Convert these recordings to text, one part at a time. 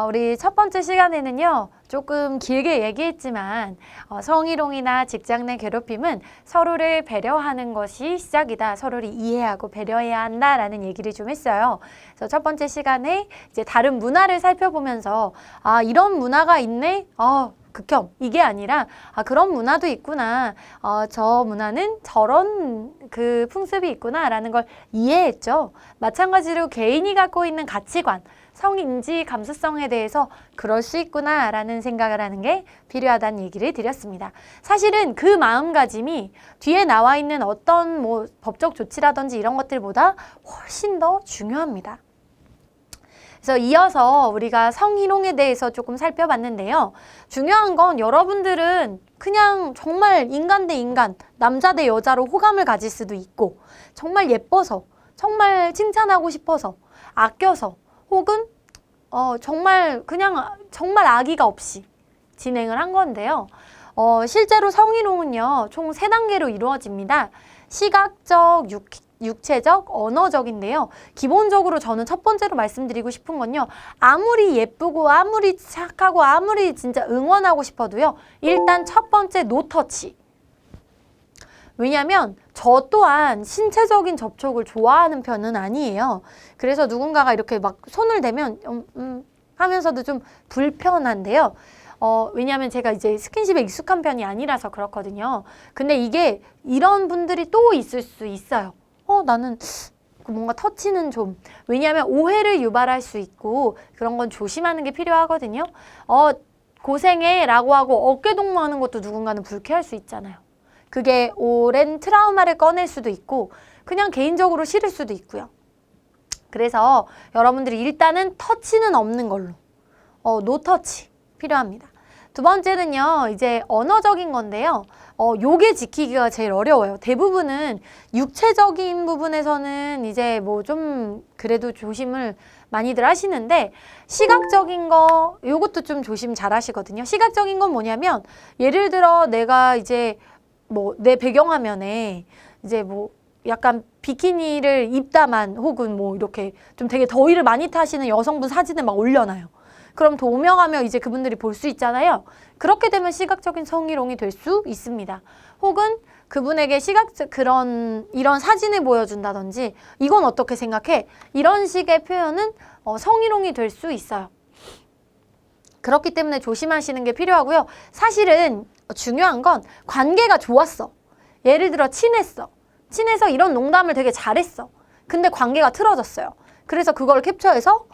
우리 첫 번째 시간에는요, 조금 길게 얘기했지만 성희롱이나 직장 내 괴롭힘은 서로를 배려하는 것이 시작이다. 서로를 이해하고 배려해야 한다라는 얘기를 좀 했어요. 그래서 첫 번째 시간에 이제 다른 문화를 살펴보면서 이런 문화가 있네? 극혐. 이게 아니라 그런 문화도 있구나. 저 문화는 저런 그 풍습이 있구나라는 걸 이해했죠. 마찬가지로 개인이 갖고 있는 가치관, 성인지 감수성에 대해서 그럴 수 있구나라는 생각을 하는 게 필요하다는 얘기를 드렸습니다. 사실은 그 마음가짐이 뒤에 나와 있는 어떤 법적 조치라든지 이런 것들보다 훨씬 더 중요합니다. 그래서 이어서 우리가 성희롱에 대해서 조금 살펴봤는데요. 중요한 건 여러분들은 그냥 정말 인간 대 인간, 남자 대 여자로 호감을 가질 수도 있고 정말 예뻐서, 정말 칭찬하고 싶어서, 아껴서 혹은 정말 그냥 정말 악의가 없이 진행을 한 건데요. 실제로 성희롱은요, 총 3단계로 이루어집니다. 시각적, 육체적, 언어적인데요. 기본적으로 저는 첫 번째로 말씀드리고 싶은 건요. 아무리 예쁘고 아무리 착하고 아무리 진짜 응원하고 싶어도요. 일단 첫 번째 노터치. 왜냐면 저 또한 신체적인 접촉을 좋아하는 편은 아니에요. 그래서 누군가가 이렇게 막 손을 대면 하면서도 좀 불편한데요. 왜냐하면 제가 이제 스킨십에 익숙한 편이 아니라서 그렇거든요. 근데 이게 이런 분들이 또 있을 수 있어요. 나는 뭔가 터치는 좀, 왜냐하면 오해를 유발할 수 있고 그런 건 조심하는 게 필요하거든요. 고생해 라고 하고 어깨 동무하는 것도 누군가는 불쾌할 수 있잖아요. 그게 오랜 트라우마를 꺼낼 수도 있고 그냥 개인적으로 싫을 수도 있고요. 그래서 여러분들이 일단은 터치는 없는 걸로 노터치 필요합니다. 두 번째는요, 이제 언어적인 건데요. 요게 지키기가 제일 어려워요. 대부분은 육체적인 부분에서는 이제 좀 그래도 조심을 많이들 하시는데 시각적인 거 요것도 좀 조심 잘 하시거든요. 시각적인 건 뭐냐면 예를 들어 내가 이제 내 배경화면에 이제 약간 비키니를 입다만 혹은 이렇게 좀 되게 더위를 많이 타시는 여성분 사진을 막 올려놔요. 그럼 도명하며 이제 그분들이 볼 수 있잖아요. 그렇게 되면 시각적인 성희롱이 될 수 있습니다. 혹은 그분에게 이런 사진을 보여준다든지 이건 어떻게 생각해? 이런 식의 표현은 성희롱이 될 수 있어요. 그렇기 때문에 조심하시는 게 필요하고요. 사실은 중요한 건 관계가 좋았어. 예를 들어 친해서 이런 농담을 되게 잘했어. 근데 관계가 틀어졌어요. 그래서 그걸 캡처해서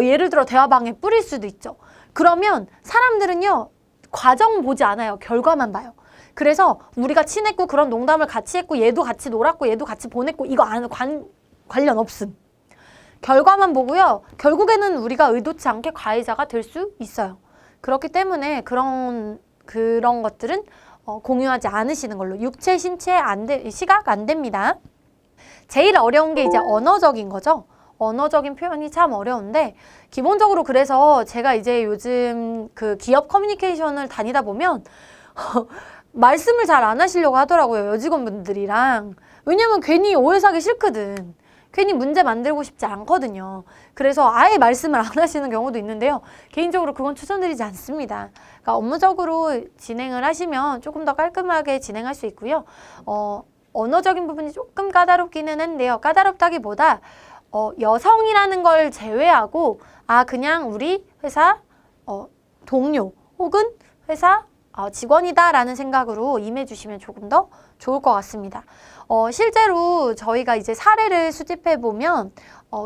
예를 들어 대화방에 뿌릴 수도 있죠. 그러면 사람들은요, 과정 보지 않아요. 결과만 봐요. 그래서 우리가 친했고 그런 농담을 같이 했고 얘도 같이 놀았고 얘도 같이 보냈고 이거 관련 없음. 결과만 보고요. 결국에는 우리가 의도치 않게 가해자가 될 수 있어요. 그렇기 때문에 그런 것들은 공유하지 않으시는 걸로. 육체, 신체 시각 안 됩니다. 제일 어려운 게 이제 언어적인 거죠. 언어적인 표현이 참 어려운데 기본적으로 그래서 제가 이제 요즘 그 기업 커뮤니케이션을 다니다 보면 말씀을 잘 안 하시려고 하더라고요. 여직원분들이랑. 왜냐면 괜히 오해 사기 싫거든. 괜히 문제 만들고 싶지 않거든요. 그래서 아예 말씀을 안 하시는 경우도 있는데요. 개인적으로 그건 추천드리지 않습니다. 그러니까 업무적으로 진행을 하시면 조금 더 깔끔하게 진행할 수 있고요. 언어적인 부분이 조금 까다롭기는 한데요. 까다롭다기보다 여성이라는 걸 제외하고 그냥 우리 회사 동료 혹은 회사 직원이다라는 생각으로 임해주시면 조금 더 좋을 것 같습니다. 실제로 저희가 이제 사례를 수집해보면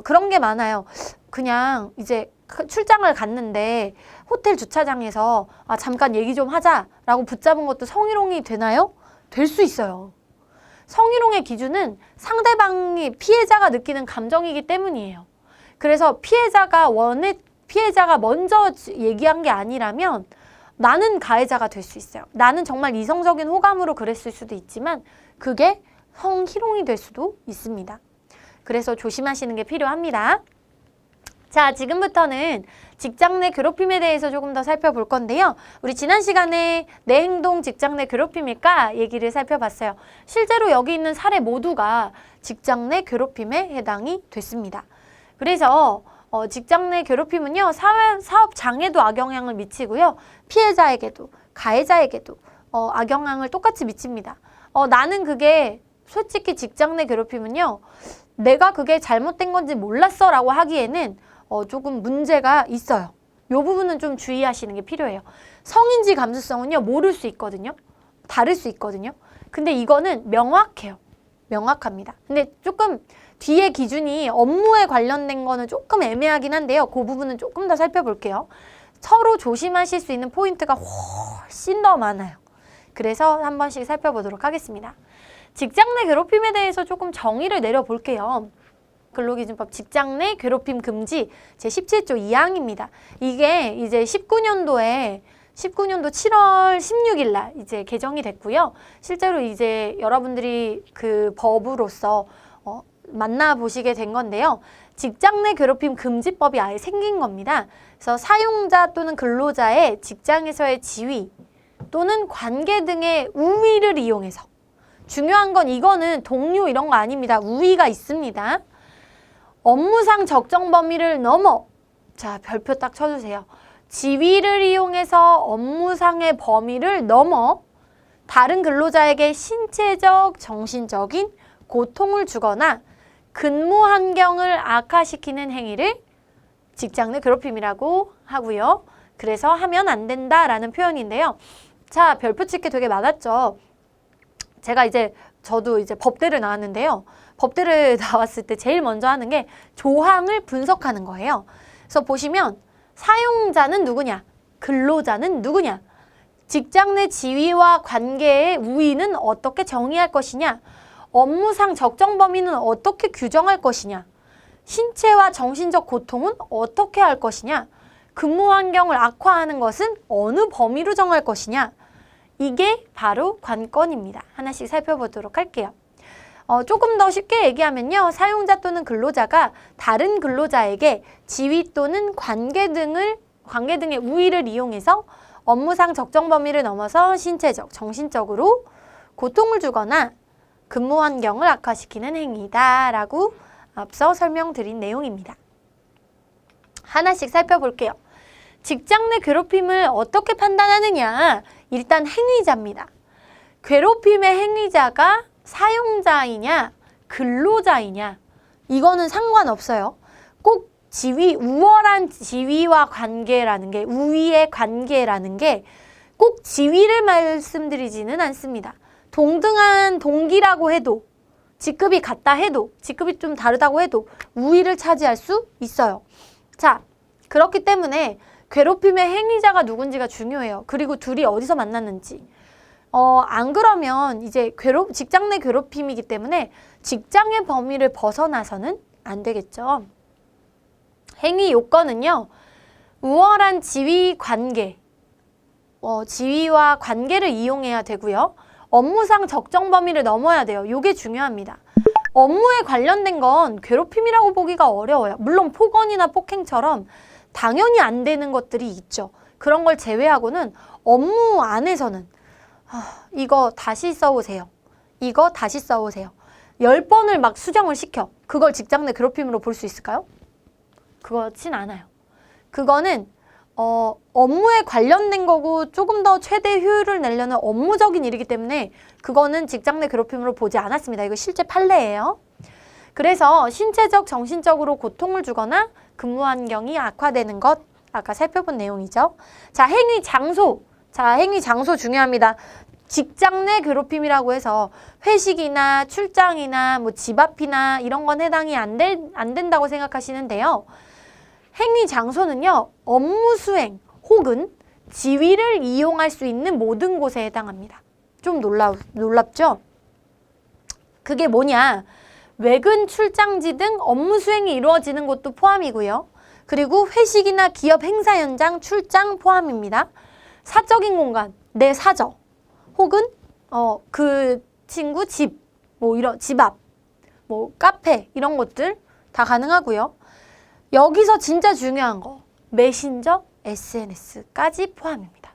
그런 게 많아요. 그냥 이제 출장을 갔는데 호텔 주차장에서 잠깐 얘기 좀 하자라고 붙잡은 것도 성희롱이 되나요? 될 수 있어요. 성희롱의 기준은 상대방이 피해자가 느끼는 감정이기 때문이에요. 그래서 피해자가 먼저 얘기한 게 아니라면 나는 가해자가 될 수 있어요. 나는 정말 이성적인 호감으로 그랬을 수도 있지만 그게 성희롱이 될 수도 있습니다. 그래서 조심하시는 게 필요합니다. 자, 지금부터는 직장 내 괴롭힘에 대해서 조금 더 살펴볼 건데요. 우리 지난 시간에 내 행동 직장 내 괴롭힘일까 얘기를 살펴봤어요. 실제로 여기 있는 사례 모두가 직장 내 괴롭힘에 해당이 됐습니다. 그래서 직장 내 괴롭힘은요, 사업 장에도 악영향을 미치고요. 피해자에게도, 가해자에게도 악영향을 똑같이 미칩니다. 나는 그게 솔직히 직장 내 괴롭힘은요, 내가 그게 잘못된 건지 몰랐어 라고 하기에는 조금 문제가 있어요. 이 부분은 좀 주의하시는 게 필요해요. 성인지 감수성은요, 모를 수 있거든요. 다를 수 있거든요. 근데 이거는 명확해요. 명확합니다. 근데 조금 뒤에 기준이 업무에 관련된 거는 조금 애매하긴 한데요. 그 부분은 조금 더 살펴볼게요. 서로 조심하실 수 있는 포인트가 훨씬 더 많아요. 그래서 한 번씩 살펴보도록 하겠습니다. 직장 내 괴롭힘에 대해서 조금 정의를 내려볼게요. 근로기준법 직장 내 괴롭힘 금지 제17조 2항입니다. 이게 이제 19년도 7월 16일 날 이제 개정이 됐고요. 실제로 이제 여러분들이 그 법으로서 만나보시게 된 건데요. 직장 내 괴롭힘 금지법이 아예 생긴 겁니다. 그래서 사용자 또는 근로자의 직장에서의 지위 또는 관계 등의 우위를 이용해서, 중요한 건 이거는 동료 이런 거 아닙니다. 우위가 있습니다. 업무상 적정 범위를 넘어, 자 별표 딱 쳐주세요. 지위를 이용해서 업무상의 범위를 넘어 다른 근로자에게 신체적, 정신적인 고통을 주거나 근무 환경을 악화시키는 행위를 직장 내 괴롭힘이라고 하고요. 그래서 하면 안 된다라는 표현인데요. 자, 별표 찍기 되게 많았죠. 저도 이제 법대를 나왔는데요. 법대를 나왔을 때 제일 먼저 하는 게 조항을 분석하는 거예요. 그래서 보시면 사용자는 누구냐? 근로자는 누구냐? 직장 내 지위와 관계의 우위는 어떻게 정의할 것이냐? 업무상 적정 범위는 어떻게 규정할 것이냐? 신체와 정신적 고통은 어떻게 할 것이냐? 근무 환경을 악화하는 것은 어느 범위로 정할 것이냐? 이게 바로 관건입니다. 하나씩 살펴보도록 할게요. 조금 더 쉽게 얘기하면요. 사용자 또는 근로자가 다른 근로자에게 지위 또는 관계 등의 우위를 이용해서 업무상 적정 범위를 넘어서 신체적, 정신적으로 고통을 주거나 근무 환경을 악화시키는 행위다라고 앞서 설명드린 내용입니다. 하나씩 살펴볼게요. 직장 내 괴롭힘을 어떻게 판단하느냐? 일단 행위자입니다. 괴롭힘의 행위자가 사용자이냐, 근로자이냐, 이거는 상관없어요. 꼭 우월한 지위와 관계라는 게, 우위의 관계라는 게 꼭 지위를 말씀드리지는 않습니다. 동등한 동기라고 해도, 직급이 같다 해도, 직급이 좀 다르다고 해도 우위를 차지할 수 있어요. 자, 그렇기 때문에 괴롭힘의 행위자가 누군지가 중요해요. 그리고 둘이 어디서 만났는지. 안 그러면 이제 직장 내 괴롭힘이기 때문에 직장의 범위를 벗어나서는 안 되겠죠. 행위 요건은요, 우월한 지위 관계, 지위와 관계를 이용해야 되고요. 업무상 적정 범위를 넘어야 돼요. 이게 중요합니다. 업무에 관련된 건 괴롭힘이라고 보기가 어려워요. 물론 폭언이나 폭행처럼 당연히 안 되는 것들이 있죠. 그런 걸 제외하고는 업무 안에서는 이거 다시 써오세요. 이거 다시 써오세요. 10번을 막 수정을 시켜. 그걸 직장 내 괴롭힘으로 볼 수 있을까요? 그렇진 않아요. 그거는 업무에 관련된 거고 조금 더 최대 효율을 내려는 업무적인 일이기 때문에 그거는 직장 내 괴롭힘으로 보지 않았습니다. 이거 실제 판례예요. 그래서 신체적, 정신적으로 고통을 주거나 근무 환경이 악화되는 것, 아까 살펴본 내용이죠. 자, 행위 장소. 자, 행위 장소 중요합니다. 직장 내 괴롭힘이라고 해서 회식이나 출장이나 뭐 집 앞이나 이런 건 해당이 안 된다고 생각하시는데요. 행위 장소는요, 업무 수행 혹은 지위를 이용할 수 있는 모든 곳에 해당합니다. 좀 놀랍죠? 그게 뭐냐? 외근 출장지 등 업무 수행이 이루어지는 곳도 포함이고요. 그리고 회식이나 기업 행사 현장 출장 포함입니다. 사적인 공간, 내 사적, 혹은 그 친구 집, 뭐 이런 집 앞, 뭐 카페 이런 것들 다 가능하고요. 여기서 진짜 중요한 거, 메신저, SNS까지 포함입니다.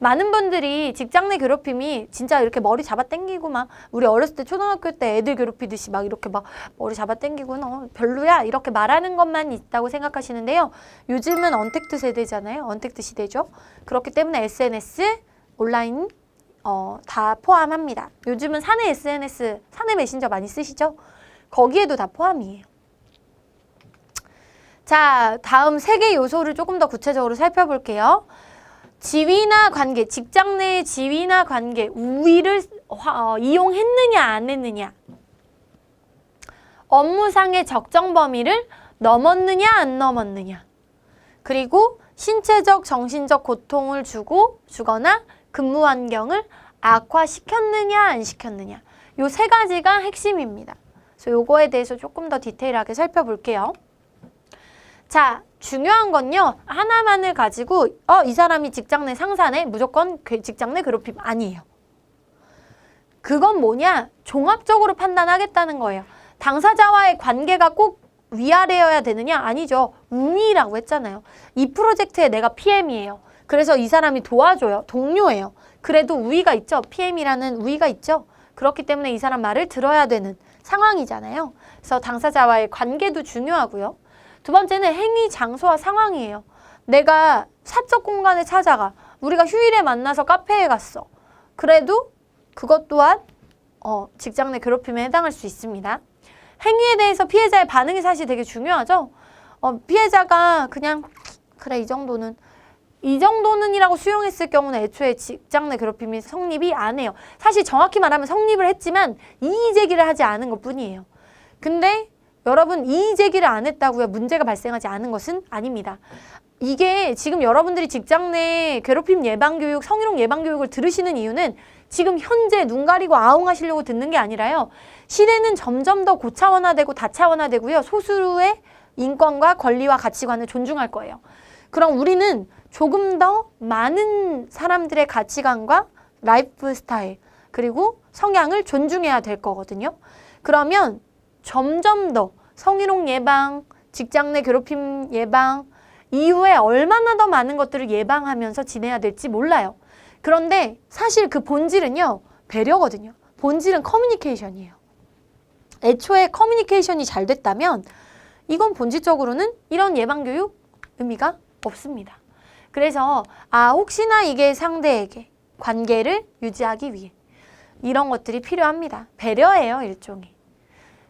많은 분들이 직장 내 괴롭힘이 진짜 이렇게 머리 잡아 당기고 막 우리 어렸을 때 초등학교 때 애들 괴롭히듯이 막 이렇게 막 머리 잡아 당기고 너 별로야 이렇게 말하는 것만 있다고 생각하시는데요. 요즘은 언택트 세대잖아요. 언택트 시대죠. 그렇기 때문에 SNS, 온라인 다 포함합니다. 요즘은 사내 SNS, 사내 메신저 많이 쓰시죠? 거기에도 다 포함이에요. 자, 다음 3개 요소를 조금 더 구체적으로 살펴볼게요. 지위나 관계, 직장 내의 지위나 관계, 우위를 이용했느냐 안 했느냐. 업무상의 적정 범위를 넘었느냐 안 넘었느냐. 그리고 신체적, 정신적 고통을 주거나 근무 환경을 악화시켰느냐 안 시켰느냐. 요 3가지가 핵심입니다. 그래서 요거에 대해서 조금 더 디테일하게 살펴볼게요. 자, 중요한 건요. 하나만을 가지고 이 사람이 직장 내 상사네. 무조건 직장 내 괴롭힘 아니에요. 그건 뭐냐? 종합적으로 판단하겠다는 거예요. 당사자와의 관계가 꼭 위아래여야 되느냐? 아니죠. 우위라고 했잖아요. 이 프로젝트에 내가 PM이에요. 그래서 이 사람이 도와줘요. 동료예요. 그래도 우위가 있죠. PM이라는 우위가 있죠. 그렇기 때문에 이 사람 말을 들어야 되는 상황이잖아요. 그래서 당사자와의 관계도 중요하고요. 두 번째는 행위, 장소와 상황이에요. 내가 사적 공간에 찾아가. 우리가 휴일에 만나서 카페에 갔어. 그래도 그것 또한 직장 내 괴롭힘에 해당할 수 있습니다. 행위에 대해서 피해자의 반응이 사실 되게 중요하죠. 피해자가 그냥 그래 이 정도는 이라고 수용했을 경우는 애초에 직장 내 괴롭힘이 성립이 안 해요. 사실 정확히 말하면 성립을 했지만 이의 제기를 하지 않은 것뿐이에요. 근데 여러분 이의 제기를 안 했다고요 문제가 발생하지 않은 것은 아닙니다. 이게 지금 여러분들이 직장 내 괴롭힘 예방교육, 성희롱 예방교육을 들으시는 이유는 지금 현재 눈 가리고 아웅하시려고 듣는 게 아니라요. 시대는 점점 더 고차원화되고 다차원화되고요. 소수의 인권과 권리와 가치관을 존중할 거예요. 그럼 우리는 조금 더 많은 사람들의 가치관과 라이프 스타일 그리고 성향을 존중해야 될 거거든요. 그러면 점점 더 성희롱 예방, 직장 내 괴롭힘 예방 이후에 얼마나 더 많은 것들을 예방하면서 지내야 될지 몰라요. 그런데 사실 그 본질은요. 배려거든요. 본질은 커뮤니케이션이에요. 애초에 커뮤니케이션이 잘 됐다면 이건 본질적으로는 이런 예방교육 의미가 없습니다. 그래서 혹시나 이게 상대에게 관계를 유지하기 위해 이런 것들이 필요합니다. 배려예요. 일종의.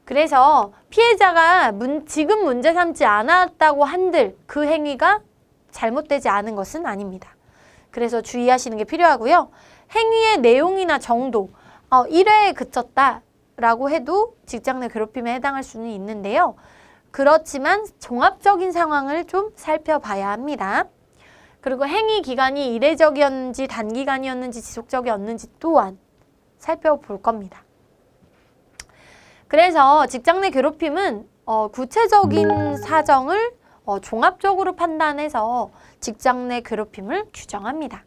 그래서 피해자가 지금 문제 삼지 않았다고 한들 그 행위가 잘못되지 않은 것은 아닙니다. 그래서 주의하시는 게 필요하고요. 행위의 내용이나 정도, 1회에 그쳤다라고 해도 직장 내 괴롭힘에 해당할 수는 있는데요. 그렇지만 종합적인 상황을 좀 살펴봐야 합니다. 그리고 행위 기간이 이례적이었는지 단기간이었는지 지속적이었는지 또한 살펴볼 겁니다. 그래서 직장 내 괴롭힘은 구체적인 사정을 종합적으로 판단해서 직장 내 괴롭힘을 규정합니다.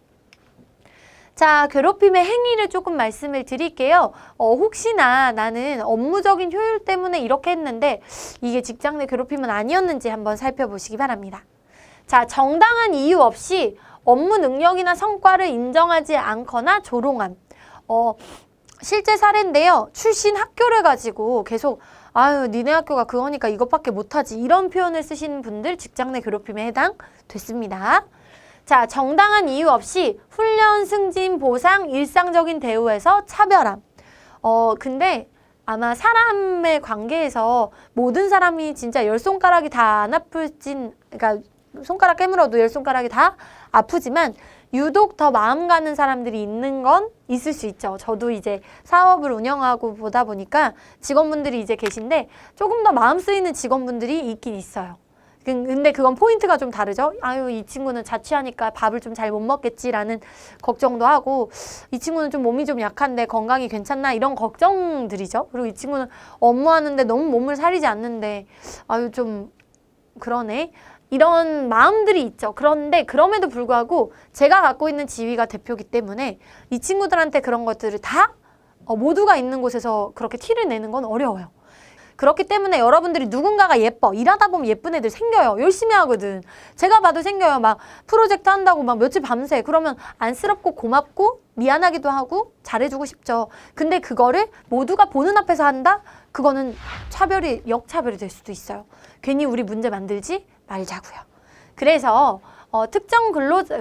자, 괴롭힘의 행위를 조금 말씀을 드릴게요. 혹시나 나는 업무적인 효율 때문에 이렇게 했는데 이게 직장 내 괴롭힘은 아니었는지 한번 살펴보시기 바랍니다. 자, 정당한 이유 없이 업무 능력이나 성과를 인정하지 않거나 조롱함. 실제 사례인데요. 출신 학교를 가지고 계속 아유 니네 학교가 그거니까 이것밖에 못하지 이런 표현을 쓰시는 분들 직장 내 괴롭힘에 해당됐습니다. 자, 정당한 이유 없이 훈련, 승진, 보상, 일상적인 대우에서 차별함. 근데 아마 사람의 관계에서 모든 사람이 진짜 10손가락이 다 안 아프진 그러니까 손가락 깨물어도 10손가락이 다 아프지만 유독 더 마음 가는 사람들이 있는 건 있을 수 있죠. 저도 이제 사업을 운영하고 보다 보니까 직원분들이 이제 계신데 조금 더 마음 쓰이는 직원분들이 있긴 있어요. 근데 그건 포인트가 좀 다르죠. 아유 이 친구는 자취하니까 밥을 좀 잘 못 먹겠지라는 걱정도 하고 이 친구는 좀 몸이 좀 약한데 건강이 괜찮나 이런 걱정들이죠. 그리고 이 친구는 업무하는데 너무 몸을 사리지 않는데 아유 좀 그러네. 이런 마음들이 있죠. 그런데 그럼에도 불구하고 제가 갖고 있는 지위가 대표이기 때문에 이 친구들한테 그런 것들을 다 모두가 있는 곳에서 그렇게 티를 내는 건 어려워요. 그렇기 때문에 여러분들이 누군가가 예뻐. 일하다 보면 예쁜 애들 생겨요. 열심히 하거든. 제가 봐도 생겨요. 막 프로젝트 한다고 막 며칠 밤새. 그러면 안쓰럽고 고맙고 미안하기도 하고 잘해주고 싶죠. 근데 그거를 모두가 보는 앞에서 한다? 그거는 역차별이 될 수도 있어요. 괜히 우리 문제 만들지 말자고요. 그래서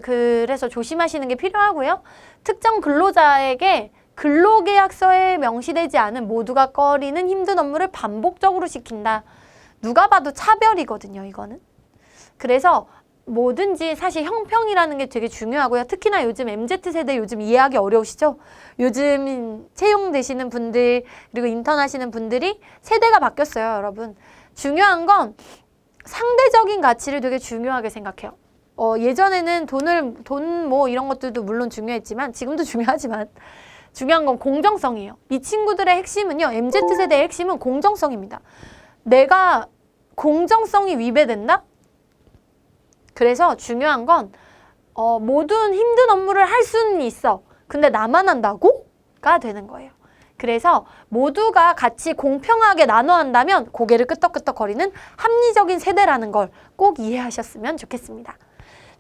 그래서 조심하시는 게 필요하고요. 특정 근로자에게 근로계약서에 명시되지 않은 모두가 꺼리는 힘든 업무를 반복적으로 시킨다. 누가 봐도 차별이거든요, 이거는. 그래서 뭐든지 사실 형평이라는 게 되게 중요하고요. 특히나 요즘 MZ세대 요즘 이해하기 어려우시죠? 요즘 채용되시는 분들 그리고 인턴 하시는 분들이 세대가 바뀌었어요, 여러분. 중요한 건 상대적인 가치를 되게 중요하게 생각해요. 예전에는 돈 뭐 이런 것들도 물론 중요했지만 지금도 중요하지만 중요한 건 공정성이에요. 이 친구들의 핵심은요. MZ세대의 핵심은 공정성입니다. 내가 공정성이 위배된다? 그래서 중요한 건 모든 힘든 업무를 할 수는 있어. 근데 나만 한다고? 가 되는 거예요. 그래서 모두가 같이 공평하게 나눠 한다면 고개를 끄덕끄덕거리는 합리적인 세대라는 걸 꼭 이해하셨으면 좋겠습니다.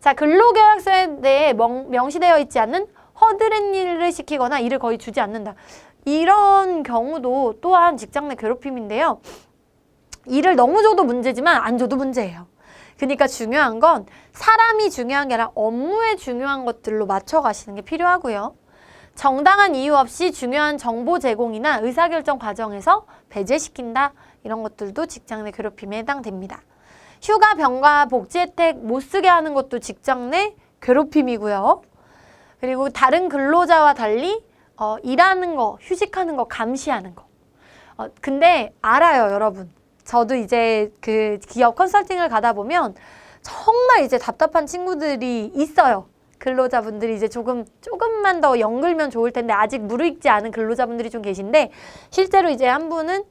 자, 근로계약서에 대해 명시되어 있지 않는 허드렛 일을 시키거나 일을 거의 주지 않는다. 이런 경우도 또한 직장 내 괴롭힘인데요. 일을 너무 줘도 문제지만 안 줘도 문제예요. 그러니까 중요한 건 사람이 중요한 게 아니라 업무에 중요한 것들로 맞춰가시는 게 필요하고요. 정당한 이유 없이 중요한 정보 제공이나 의사결정 과정에서 배제시킨다. 이런 것들도 직장 내 괴롭힘에 해당됩니다. 휴가, 병가, 복지 혜택 못 쓰게 하는 것도 직장 내 괴롭힘이고요. 그리고 다른 근로자와 달리 일하는 거, 휴식하는 거 감시하는 거. 근데 알아요, 여러분. 저도 이제 그 기업 컨설팅을 가다 보면 정말 이제 답답한 친구들이 있어요. 근로자분들이 이제 조금만 더 연글면 좋을 텐데 아직 무르익지 않은 근로자분들이 좀 계신데 실제로 이제 한 분은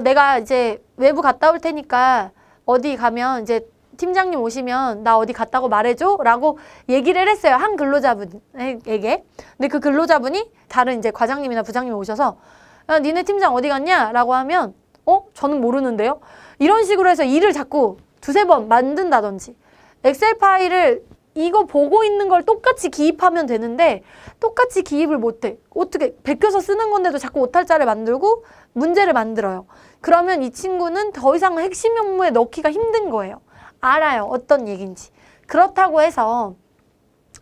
내가 이제 외부 갔다 올 테니까 어디 가면 이제 팀장님 오시면 나 어디 갔다고 말해줘 라고 얘기를 했어요. 한 근로자분에게. 근데 그 근로자분이 다른 이제 과장님이나 부장님이 오셔서 야, 니네 팀장 어디 갔냐? 라고 하면 저는 모르는데요. 이런 식으로 해서 일을 자꾸 두세 번 만든다든지 엑셀 파일을 이거 보고 있는 걸 똑같이 기입하면 되는데 똑같이 기입을 못해. 어떻게 베껴서 쓰는 건데도 자꾸 오탈자를 만들고 문제를 만들어요. 그러면 이 친구는 더 이상 핵심 업무에 넣기가 힘든 거예요. 알아요. 어떤 얘기인지. 그렇다고 해서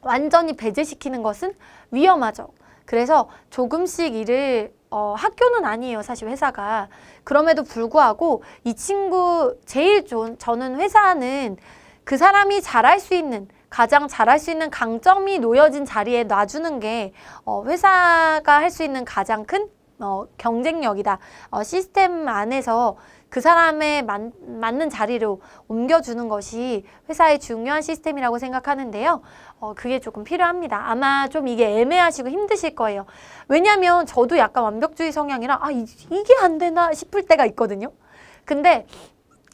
완전히 배제시키는 것은 위험하죠. 그래서 조금씩 일을 학교는 아니에요. 사실 회사가. 그럼에도 불구하고 이 친구 제일 좋은 저는 회사는 그 사람이 잘할 수 있는 가장 잘할 수 있는 강점이 놓여진 자리에 놔주는 게 회사가 할 수 있는 가장 큰 경쟁력이다. 시스템 안에서 그 사람에 맞는 자리로 옮겨주는 것이 회사의 중요한 시스템이라고 생각하는데요. 그게 조금 필요합니다. 아마 좀 이게 애매하시고 힘드실 거예요. 왜냐하면 저도 약간 완벽주의 성향이라 이게 안 되나 싶을 때가 있거든요. 근데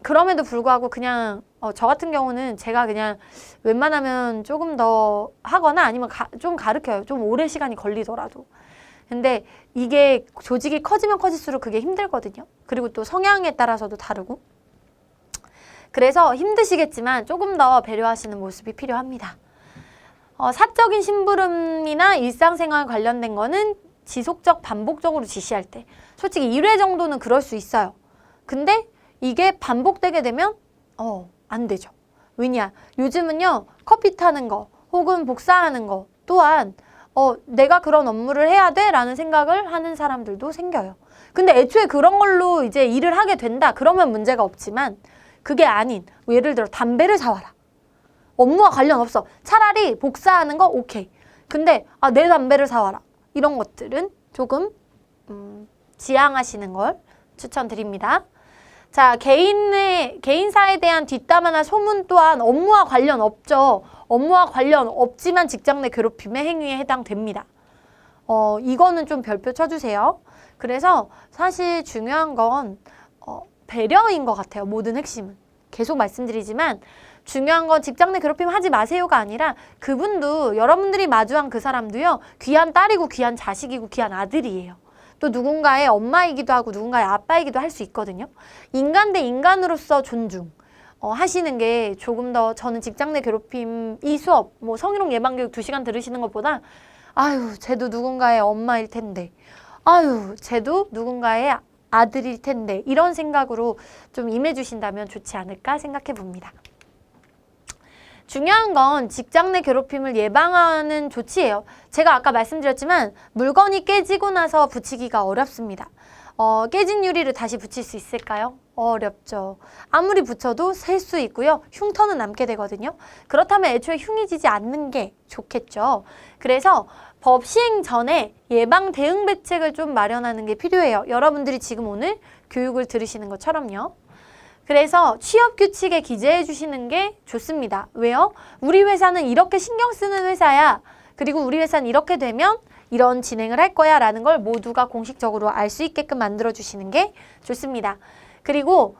그럼에도 불구하고 그냥 저 같은 경우는 제가 그냥 웬만하면 조금 더 하거나 아니면 좀 가르쳐요. 좀 오래 시간이 걸리더라도. 근데 이게 조직이 커지면 커질수록 그게 힘들거든요. 그리고 또 성향에 따라서도 다르고. 그래서 힘드시겠지만 조금 더 배려하시는 모습이 필요합니다. 사적인 심부름이나 일상생활 관련된 거는 지속적 반복적으로 지시할 때 솔직히 1회 정도는 그럴 수 있어요. 근데 이게 반복되게 되면 안 되죠. 왜냐? 요즘은요. 커피 타는 거 혹은 복사하는 거 또한 내가 그런 업무를 해야 돼? 라는 생각을 하는 사람들도 생겨요. 근데 애초에 그런 걸로 이제 일을 하게 된다. 그러면 문제가 없지만 그게 아닌 예를 들어 담배를 사와라. 업무와 관련 없어. 차라리 복사하는 거 오케이. 근데 내 담배를 사와라. 이런 것들은 조금 지양하시는 걸 추천드립니다. 자, 개인사에 대한 뒷담화나 소문 또한 업무와 관련 없죠. 업무와 관련 없지만 직장 내 괴롭힘의 행위에 해당됩니다. 이거는 좀 별표 쳐주세요. 그래서 사실 중요한 건 배려인 것 같아요. 모든 핵심은. 계속 말씀드리지만 중요한 건 직장 내 괴롭힘 하지 마세요가 아니라 그분도 여러분들이 마주한 그 사람도요. 귀한 딸이고 귀한 자식이고 귀한 아들이에요. 또 누군가의 엄마이기도 하고 누군가의 아빠이기도 할 수 있거든요. 인간 대 인간으로서 존중 하시는 게 조금 더 저는 직장 내 괴롭힘 이 수업 뭐 성희롱 예방교육 2시간 들으시는 것보다 아유 쟤도 누군가의 엄마일 텐데 아유 쟤도 누군가의 아들일 텐데 이런 생각으로 좀 임해주신다면 좋지 않을까 생각해 봅니다. 중요한 건 직장 내 괴롭힘을 예방하는 조치예요. 제가 아까 말씀드렸지만 물건이 깨지고 나서 붙이기가 어렵습니다. 깨진 유리를 다시 붙일 수 있을까요? 어렵죠. 아무리 붙여도 셀 수 있고요. 흉터는 남게 되거든요. 그렇다면 애초에 흉이 지지 않는 게 좋겠죠. 그래서 법 시행 전에 예방 대응 대책을 좀 마련하는 게 필요해요. 여러분들이 지금 오늘 교육을 들으시는 것처럼요. 그래서 취업 규칙에 기재해 주시는 게 좋습니다. 왜요? 우리 회사는 이렇게 신경 쓰는 회사야. 그리고 우리 회사는 이렇게 되면 이런 진행을 할 거야 라는 걸 모두가 공식적으로 알 수 있게끔 만들어 주시는 게 좋습니다. 그리고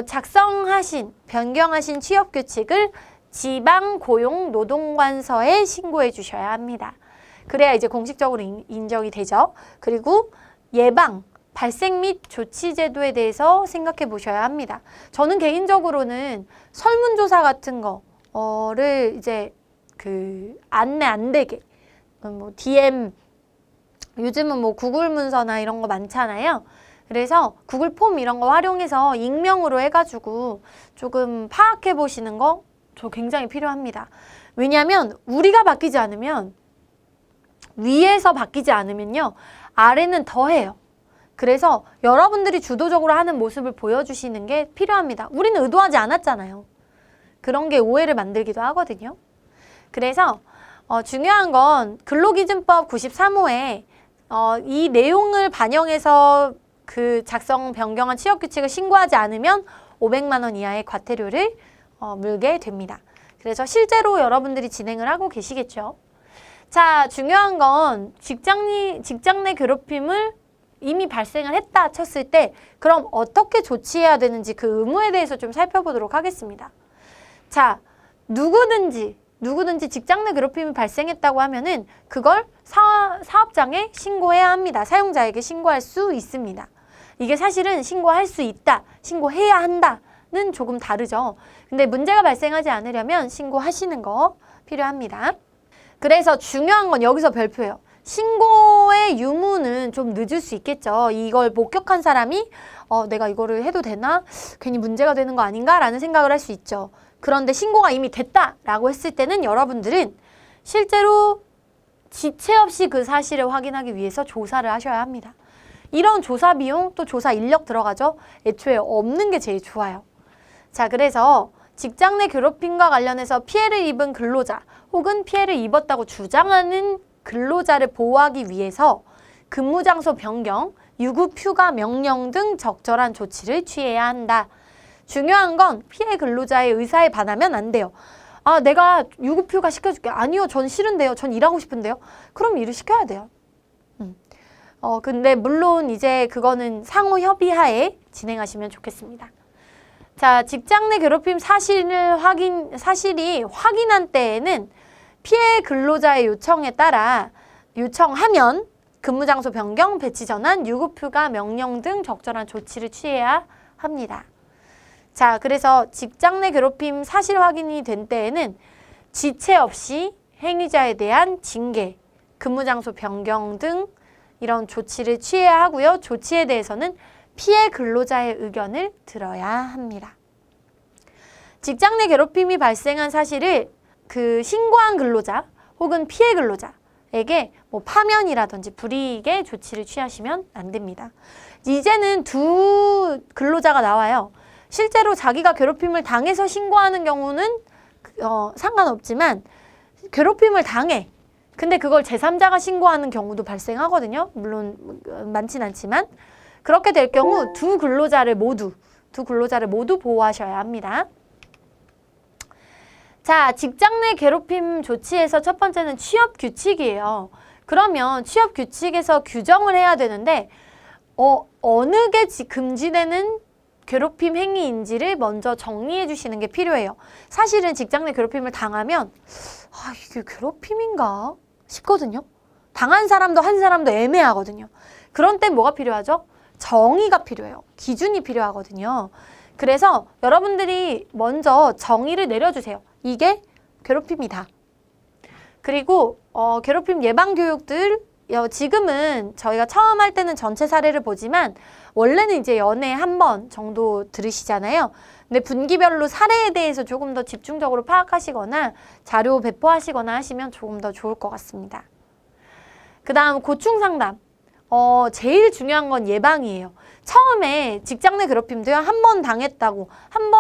작성하신, 변경하신 취업 규칙을 지방고용노동관서에 신고해 주셔야 합니다. 그래야 이제 공식적으로 인정이 되죠. 그리고 예방, 발생 및 조치 제도에 대해서 생각해 보셔야 합니다. 저는 개인적으로는 설문조사 같은 거를 이제 안내 안 되게 뭐 DM 요즘은 뭐 구글 문서나 이런 거 많잖아요. 그래서 구글 폼 이런 거 활용해서 익명으로 해가지고 조금 파악해 보시는 거 저 굉장히 필요합니다. 왜냐하면 우리가 바뀌지 않으면 위에서 바뀌지 않으면요 아래는 더해요. 그래서 여러분들이 주도적으로 하는 모습을 보여주시는 게 필요합니다. 우리는 의도하지 않았잖아요. 그런 게 오해를 만들기도 하거든요. 그래서 중요한 건 근로기준법 93호에 이 내용을 반영해서 그 작성 변경한 취업규칙을 신고하지 않으면 500만 원 이하의 과태료를 물게 됩니다. 그래서 실제로 여러분들이 진행을 하고 계시겠죠. 자, 중요한 건 직장 내 괴롭힘을 이미 발생을 했다 쳤을 때 그럼 어떻게 조치해야 되는지 그 의무에 대해서 좀 살펴보도록 하겠습니다. 자, 누구든지 직장 내 괴롭힘이 발생했다고 하면은 그걸 사업장에 신고해야 합니다. 사용자에게 신고할 수 있습니다. 이게 사실은 신고할 수 있다, 신고해야 한다는 조금 다르죠. 근데 문제가 발생하지 않으려면 신고하시는 거 필요합니다. 그래서 중요한 건 여기서 별표예요. 신고의 유무는 좀 늦을 수 있겠죠. 이걸 목격한 사람이 내가 이거를 해도 되나? 괜히 문제가 되는 거 아닌가? 라는 생각을 할 수 있죠. 그런데 신고가 이미 됐다라고 했을 때는 여러분들은 실제로 지체 없이 그 사실을 확인하기 위해서 조사를 하셔야 합니다. 이런 조사 비용 또 조사 인력 들어가죠. 애초에 없는 게 제일 좋아요. 자, 그래서 직장 내 괴롭힘과 관련해서 피해를 입은 근로자 혹은 피해를 입었다고 주장하는 근로자를 보호하기 위해서 근무장소 변경, 유급휴가 명령 등 적절한 조치를 취해야 한다. 중요한 건 피해 근로자의 의사에 반하면 안 돼요. 아, 내가 유급휴가 시켜줄게. 아니요, 전 싫은데요. 전 일하고 싶은데요. 그럼 일을 시켜야 돼요. 근데 물론 이제 그거는 상호 협의하에 진행하시면 좋겠습니다. 자, 직장 내 괴롭힘 사실이 확인한 때에는 피해 근로자의 요청에 따라 요청하면 근무장소 변경, 배치 전환, 유급휴가 명령 등 적절한 조치를 취해야 합니다. 자, 그래서 직장 내 괴롭힘 사실 확인이 된 때에는 지체 없이 행위자에 대한 징계, 근무장소 변경 등 이런 조치를 취해야 하고요. 조치에 대해서는 피해 근로자의 의견을 들어야 합니다. 직장 내 괴롭힘이 발생한 사실을 신고한 근로자 혹은 피해 근로자에게 뭐 파면이라든지 불이익의 조치를 취하시면 안 됩니다. 이제는 두 근로자가 나와요. 실제로 자기가 괴롭힘을 당해서 신고하는 경우는 상관없지만 괴롭힘을 당해. 근데 그걸 제3자가 신고하는 경우도 발생하거든요. 물론 많진 않지만 그렇게 될 경우 두 근로자를 모두 보호하셔야 합니다. 자, 직장 내 괴롭힘 조치에서 첫 번째는 취업 규칙이에요. 그러면 취업 규칙에서 규정을 해야 되는데 어느 게 금지되는 괴롭힘 행위인지를 먼저 정리해 주시는 게 필요해요. 사실은 직장 내 괴롭힘을 당하면 이게 괴롭힘인가 싶거든요. 당한 사람도 한 사람도 애매하거든요. 그런 때 뭐가 필요하죠? 정의가 필요해요. 기준이 필요하거든요. 그래서 여러분들이 먼저 정의를 내려주세요. 이게 괴롭힘이다. 그리고 괴롭힘 예방 교육들 지금은 저희가 처음 할 때는 전체 사례를 보지만 원래는 이제 연애에 한 번 정도 들으시잖아요. 근데 분기별로 사례에 대해서 조금 더 집중적으로 파악하시거나 자료 배포하시거나 하시면 조금 더 좋을 것 같습니다. 그 다음 고충 상담. 제일 중요한 건 예방이에요. 처음에 직장 내 괴롭힘도요, 한 번 당했다고, 한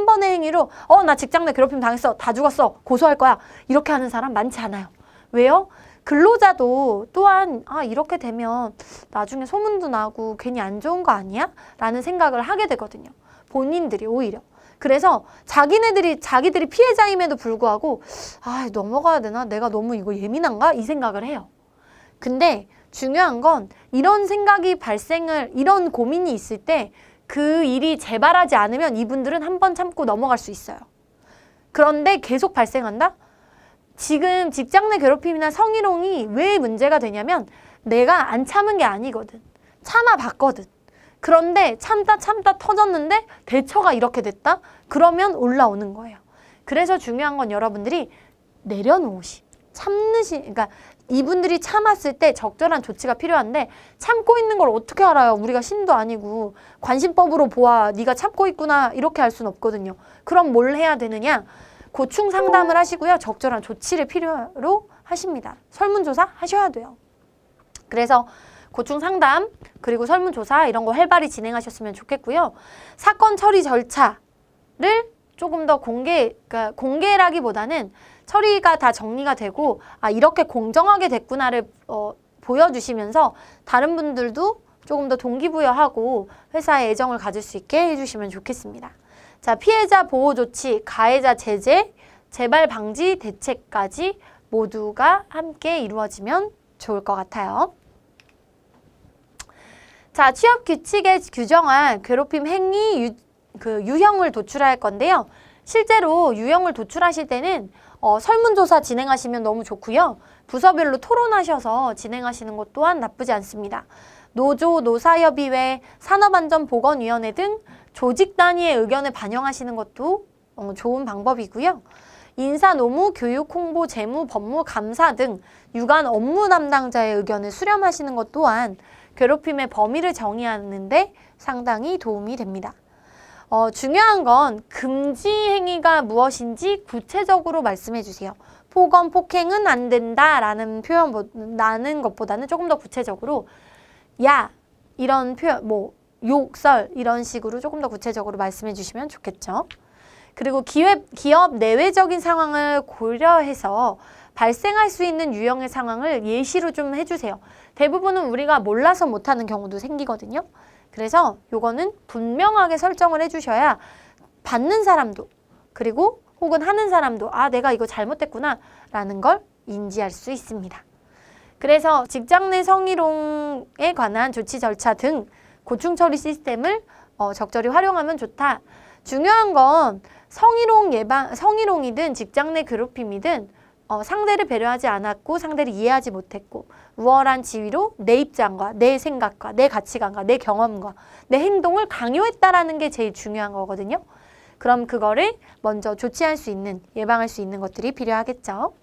번의 행위로, 나 직장 내 괴롭힘 당했어. 다 죽었어. 고소할 거야. 이렇게 하는 사람 많지 않아요. 왜요? 근로자도 또한, 이렇게 되면 나중에 소문도 나고 괜히 안 좋은 거 아니야? 라는 생각을 하게 되거든요. 본인들이 오히려. 그래서 자기들이 피해자임에도 불구하고, 넘어가야 되나? 내가 너무 이거 예민한가? 이 생각을 해요. 근데 중요한 건 이런 생각이 이런 고민이 있을 때 그 일이 재발하지 않으면 이분들은 한 번 참고 넘어갈 수 있어요. 그런데 계속 발생한다? 지금 직장 내 괴롭힘이나 성희롱이 왜 문제가 되냐면 내가 안 참은 게 아니거든. 참아봤거든. 그런데 참다 터졌는데 대처가 이렇게 됐다? 그러면 올라오는 거예요. 그래서 중요한 건 여러분들이 내려놓으시. 그러니까 이분들이 참았을 때 적절한 조치가 필요한데 참고 있는 걸 어떻게 알아요? 우리가 신도 아니고 관심법으로 보아 네가 참고 있구나 이렇게 할 수는 없거든요. 그럼 뭘 해야 되느냐? 고충 상담을 하시고요. 적절한 조치를 필요로 하십니다. 설문조사 하셔야 돼요. 그래서 고충 상담 그리고 설문조사 이런 거 활발히 진행하셨으면 좋겠고요. 사건 처리 절차를 조금 더 그러니까 공개라기보다는 처리가 다 정리가 되고 이렇게 공정하게 됐구나를 보여주시면서 다른 분들도 조금 더 동기부여하고 회사에 애정을 가질 수 있게 해주시면 좋겠습니다. 자, 피해자 보호 조치, 가해자 제재, 재발 방지 대책까지 모두가 함께 이루어지면 좋을 것 같아요. 자, 취업 규칙에 규정한 괴롭힘 행위 유형을 도출할 건데요. 실제로 유형을 도출하실 때는 설문조사 진행하시면 너무 좋고요. 부서별로 토론하셔서 진행하시는 것 또한 나쁘지 않습니다. 노조, 노사협의회, 산업안전보건위원회 등 조직 단위의 의견을 반영하시는 것도 좋은 방법이고요. 인사, 노무, 교육, 홍보, 재무, 법무, 감사 등 유관 업무 담당자의 의견을 수렴하시는 것 또한 괴롭힘의 범위를 정의하는 데 상당히 도움이 됩니다. 중요한 건 금지 행위가 무엇인지 구체적으로 말씀해 주세요. 폭언, 폭행은 안 된다라는 나는 것보다는 조금 더 구체적으로 이런 표현, 욕설 이런 식으로 조금 더 구체적으로 말씀해 주시면 좋겠죠. 그리고 기업 내외적인 상황을 고려해서 발생할 수 있는 유형의 상황을 예시로 좀 해주세요. 대부분은 우리가 몰라서 못하는 경우도 생기거든요. 그래서 요거는 분명하게 설정을 해주셔야 받는 사람도 그리고 혹은 하는 사람도 내가 이거 잘못했구나 라는 걸 인지할 수 있습니다. 그래서 직장 내 성희롱에 관한 조치 절차 등 고충 처리 시스템을 적절히 활용하면 좋다. 중요한 건 성희롱이든 직장 내 괴롭힘이든 상대를 배려하지 않았고 상대를 이해하지 못했고 우월한 지위로 내 입장과 내 생각과 내 가치관과 내 경험과 내 행동을 강요했다라는 게 제일 중요한 거거든요. 그럼 그거를 먼저 조치할 수 있는, 예방할 수 있는 것들이 필요하겠죠.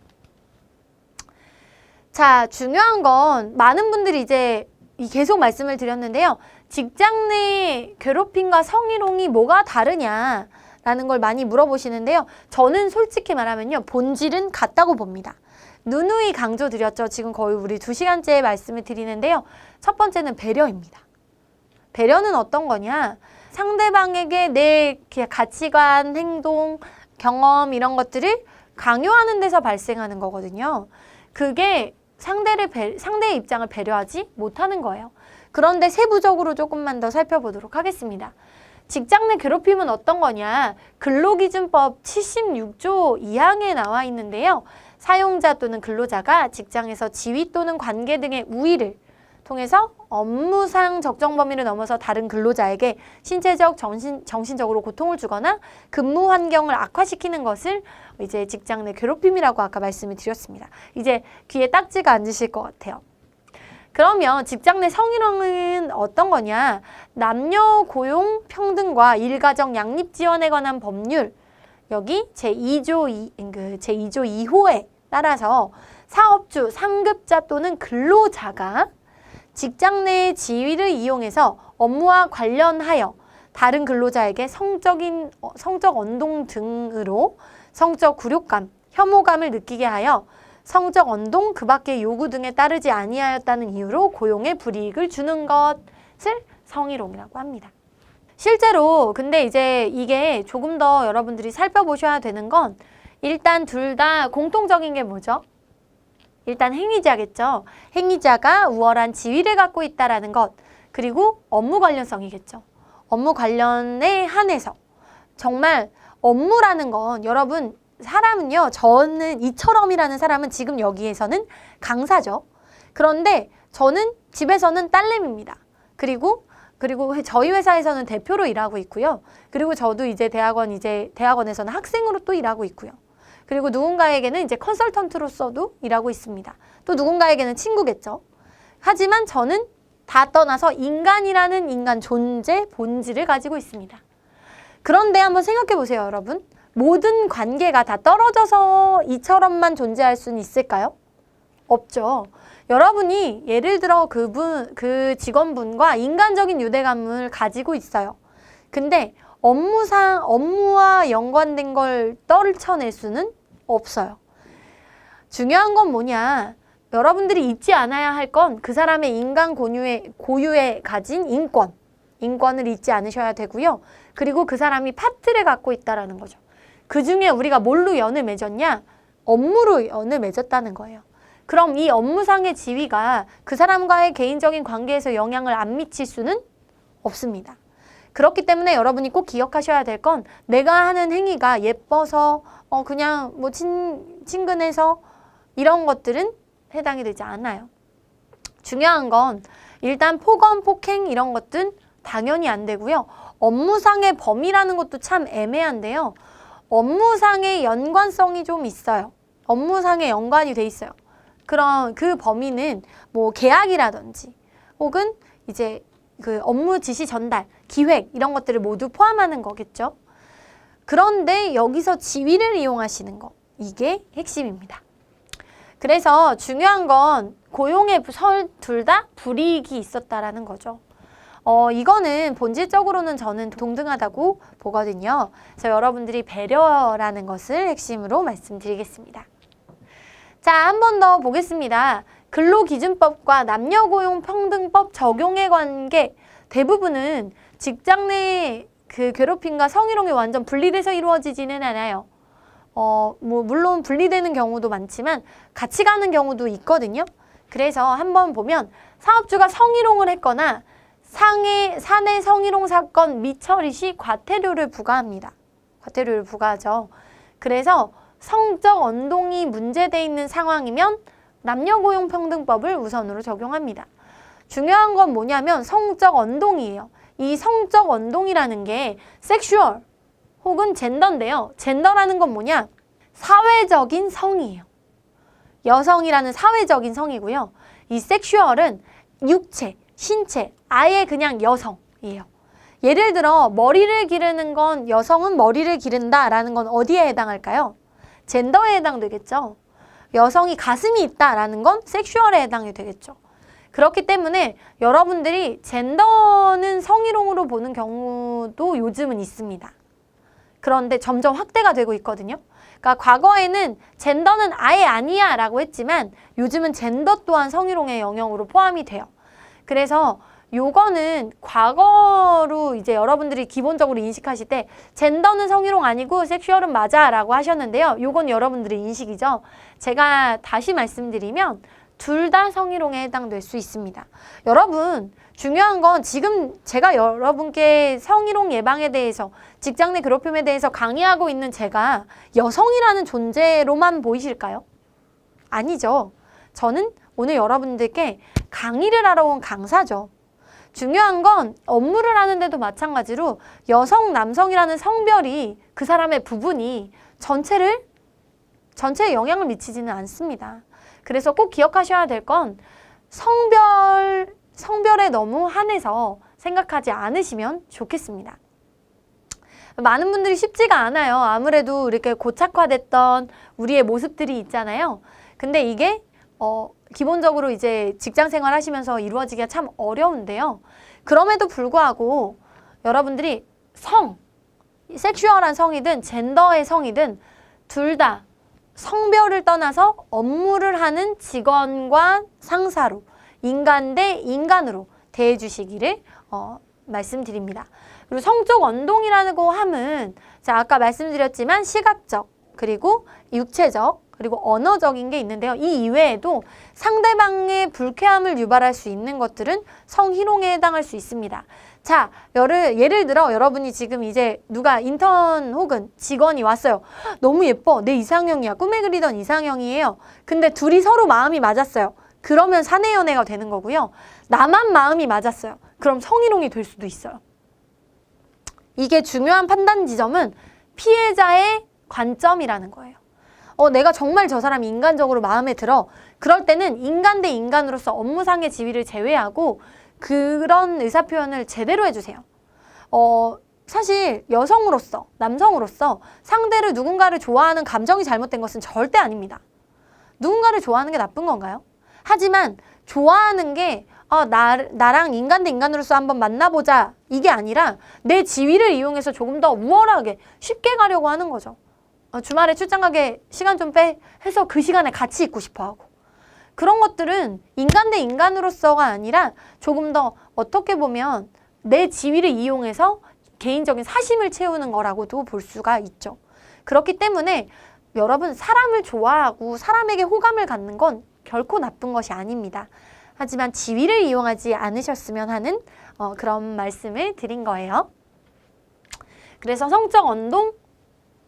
자, 중요한 건 많은 분들이 이제 계속 말씀을 드렸는데요. 직장 내 괴롭힘과 성희롱이 뭐가 다르냐 라는 걸 많이 물어보시는데요. 저는 솔직히 말하면요. 본질은 같다고 봅니다. 누누이 강조드렸죠. 지금 거의 우리 2시간째 말씀을 드리는데요. 첫 번째는 배려입니다. 배려는 어떤 거냐? 상대방에게 내 가치관, 행동, 경험 이런 것들을 강요하는 데서 발생하는 거거든요. 그게 상대의 입장을 배려하지 못하는 거예요. 그런데 세부적으로 조금만 더 살펴보도록 하겠습니다. 직장 내 괴롭힘은 어떤 거냐? 근로기준법 76조 2항에 나와 있는데요. 사용자 또는 근로자가 직장에서 지위 또는 관계 등의 우위를 통해서 업무상 적정 범위를 넘어서 다른 근로자에게 신체적, 정신적으로 고통을 주거나 근무 환경을 악화시키는 것을 이제 직장 내 괴롭힘이라고 아까 말씀을 드렸습니다. 이제 귀에 딱지가 앉으실 것 같아요. 그러면 직장 내 성희롱은 어떤 거냐? 남녀 고용 평등과 일가정 양립 지원에 관한 법률 여기 제2조 2호에 따라서 사업주, 상급자 또는 근로자가 직장 내의 지위를 이용해서 업무와 관련하여 다른 근로자에게 성적 언동 등으로 성적 굴욕감, 혐오감을 느끼게 하여 성적 언동, 그 밖의 요구 등에 따르지 아니하였다는 이유로 고용에 불이익을 주는 것을 성희롱이라고 합니다. 실제로 근데 이제 이게 조금 더 여러분들이 살펴보셔야 되는 건 일단 둘 다 공통적인 게 뭐죠? 일단 행위자겠죠. 행위자가 우월한 지위를 갖고 있다라는 것, 그리고 업무 관련성이겠죠. 업무 관련에 한해서 정말 업무라는 건 여러분 사람은요, 저는 이처럼이라는 사람은 지금 여기에서는 강사죠. 그런데 저는 집에서는 딸내미입니다. 그리고 저희 회사에서는 대표로 일하고 있고요. 그리고 저도 이제 대학원에서는 학생으로 또 일하고 있고요. 그리고 누군가에게는 이제 컨설턴트로서도 일하고 있습니다. 또 누군가에게는 친구겠죠. 하지만 저는 다 떠나서 인간이라는 인간 존재, 본질을 가지고 있습니다. 그런데 한번 생각해 보세요, 여러분. 모든 관계가 다 떨어져서 이처럼만 존재할 수는 있을까요? 없죠. 여러분이 예를 들어 그 직원분과 인간적인 유대감을 가지고 있어요. 근데 업무와 연관된 걸 떨쳐낼 수는 없어요. 중요한 건 뭐냐? 여러분들이 잊지 않아야 할 건 그 사람의 인간 고유에 가진 인권을 잊지 않으셔야 되고요. 그리고 그 사람이 파트를 갖고 있다라는 거죠. 그 중에 우리가 뭘로 연을 맺었냐? 업무로 연을 맺었다는 거예요. 그럼 이 업무상의 지위가 그 사람과의 개인적인 관계에서 영향을 안 미칠 수는 없습니다. 그렇기 때문에 여러분이 꼭 기억하셔야 될 건 내가 하는 행위가 예뻐서 그냥 뭐 친근해서 이런 것들은 해당이 되지 않아요. 중요한 건 일단 폭언, 폭행 이런 것들은 당연히 안 되고요. 업무상의 범위라는 것도 참 애매한데요. 업무상의 연관성이 좀 있어요. 업무상의 연관이 돼 있어요. 그럼 그 범위는 뭐 계약이라든지 혹은 이제 그 업무 지시 전달, 기획 이런 것들을 모두 포함하는 거겠죠. 그런데 여기서 지위를 이용하시는 거, 이게 핵심입니다. 그래서 중요한 건 고용에 둘 다 불이익이 있었다라는 거죠. 이거는 본질적으로는 저는 동등하다고 보거든요. 그래서 여러분들이 배려라는 것을 핵심으로 말씀드리겠습니다. 자, 한 번 더 보겠습니다. 근로기준법과 남녀고용평등법 적용의 관계 대부분은 직장 내 그 괴롭힘과 성희롱이 완전 분리돼서 이루어지지는 않아요. 물론 분리되는 경우도 많지만 같이 가는 경우도 있거든요. 그래서 한번 보면 사업주가 성희롱을 했거나 사내 성희롱 사건 미처리 시 과태료를 부과합니다. 과태료를 부과하죠. 그래서 성적 언동이 문제돼 있는 상황이면 남녀고용평등법을 우선으로 적용합니다. 중요한 건 뭐냐면 성적 언동이에요. 이 성적 언동이라는 게 섹슈얼 혹은 젠더인데요. 젠더라는 건 뭐냐? 사회적인 성이에요. 여성이라는 사회적인 성이고요. 이 섹슈얼은 육체, 신체, 아예 그냥 여성이에요. 예를 들어 머리를 기르는 건 여성은 머리를 기른다라는 건 어디에 해당할까요? 젠더에 해당되겠죠. 여성이 가슴이 있다라는 건 섹슈얼에 해당이 되겠죠. 그렇기 때문에 여러분들이 젠더는 성희롱으로 보는 경우도 요즘은 있습니다. 그런데 점점 확대가 되고 있거든요. 그러니까 과거에는 젠더는 아예 아니야 라고 했지만 요즘은 젠더 또한 성희롱의 영역으로 포함이 돼요. 그래서 요거는 과거로 이제 여러분들이 기본적으로 인식하실 때 젠더는 성희롱 아니고 섹슈얼은 맞아 라고 하셨는데요. 요건 여러분들의 인식이죠. 제가 다시 말씀드리면 둘 다 성희롱에 해당될 수 있습니다. 여러분 중요한 건 지금 제가 여러분께 성희롱 예방에 대해서 직장 내 괴롭힘에 대해서 강의하고 있는 제가 여성이라는 존재로만 보이실까요? 아니죠. 저는 오늘 여러분들께 강의를 하러 온 강사죠. 중요한 건 업무를 하는데도 마찬가지로 여성, 남성이라는 성별이 그 사람의 부분이 전체에 영향을 미치지는 않습니다. 그래서 꼭 기억하셔야 될 건 성별에 너무 한해서 생각하지 않으시면 좋겠습니다. 많은 분들이 쉽지가 않아요. 아무래도 이렇게 고착화됐던 우리의 모습들이 있잖아요. 근데 이게 기본적으로 이제 직장 생활 하시면서 이루어지기가 참 어려운데요. 그럼에도 불구하고 여러분들이 섹슈얼한 성이든 젠더의 성이든 둘 다 성별을 떠나서 업무를 하는 직원과 상사로 인간 대 인간으로 대해주시기를 말씀드립니다. 그리고 성적 언동이라고 함은 자 아까 말씀드렸지만 시각적 그리고 육체적 그리고 언어적인 게 있는데요. 이 이외에도 상대방의 불쾌함을 유발할 수 있는 것들은 성희롱에 해당할 수 있습니다. 자, 예를 들어 여러분이 지금 이제 누가 인턴 혹은 직원이 왔어요. 너무 예뻐. 내 이상형이야. 꿈에 그리던 이상형이에요. 근데 둘이 서로 마음이 맞았어요. 그러면 사내 연애가 되는 거고요. 나만 마음이 맞았어요. 그럼 성희롱이 될 수도 있어요. 이게 중요한 판단 지점은 피해자의 관점이라는 거예요. 내가 정말 저 사람이 인간적으로 마음에 들어. 그럴 때는 인간 대 인간으로서 업무상의 지위를 제외하고 그런 의사표현을 제대로 해주세요. 사실 여성으로서, 남성으로서 상대를 누군가를 좋아하는 감정이 잘못된 것은 절대 아닙니다. 누군가를 좋아하는 게 나쁜 건가요? 하지만 좋아하는 게 나랑 인간 대 인간으로서 한번 만나보자 이게 아니라 내 지위를 이용해서 조금 더 우월하게 쉽게 가려고 하는 거죠. 주말에 출장 가게 시간 좀 빼 해서 그 시간에 같이 있고 싶어 하고 그런 것들은 인간 대 인간으로서가 아니라 조금 더 어떻게 보면 내 지위를 이용해서 개인적인 사심을 채우는 거라고도 볼 수가 있죠. 그렇기 때문에 여러분 사람을 좋아하고 사람에게 호감을 갖는 건 결코 나쁜 것이 아닙니다. 하지만 지위를 이용하지 않으셨으면 하는 그런 말씀을 드린 거예요. 그래서 성적 언동,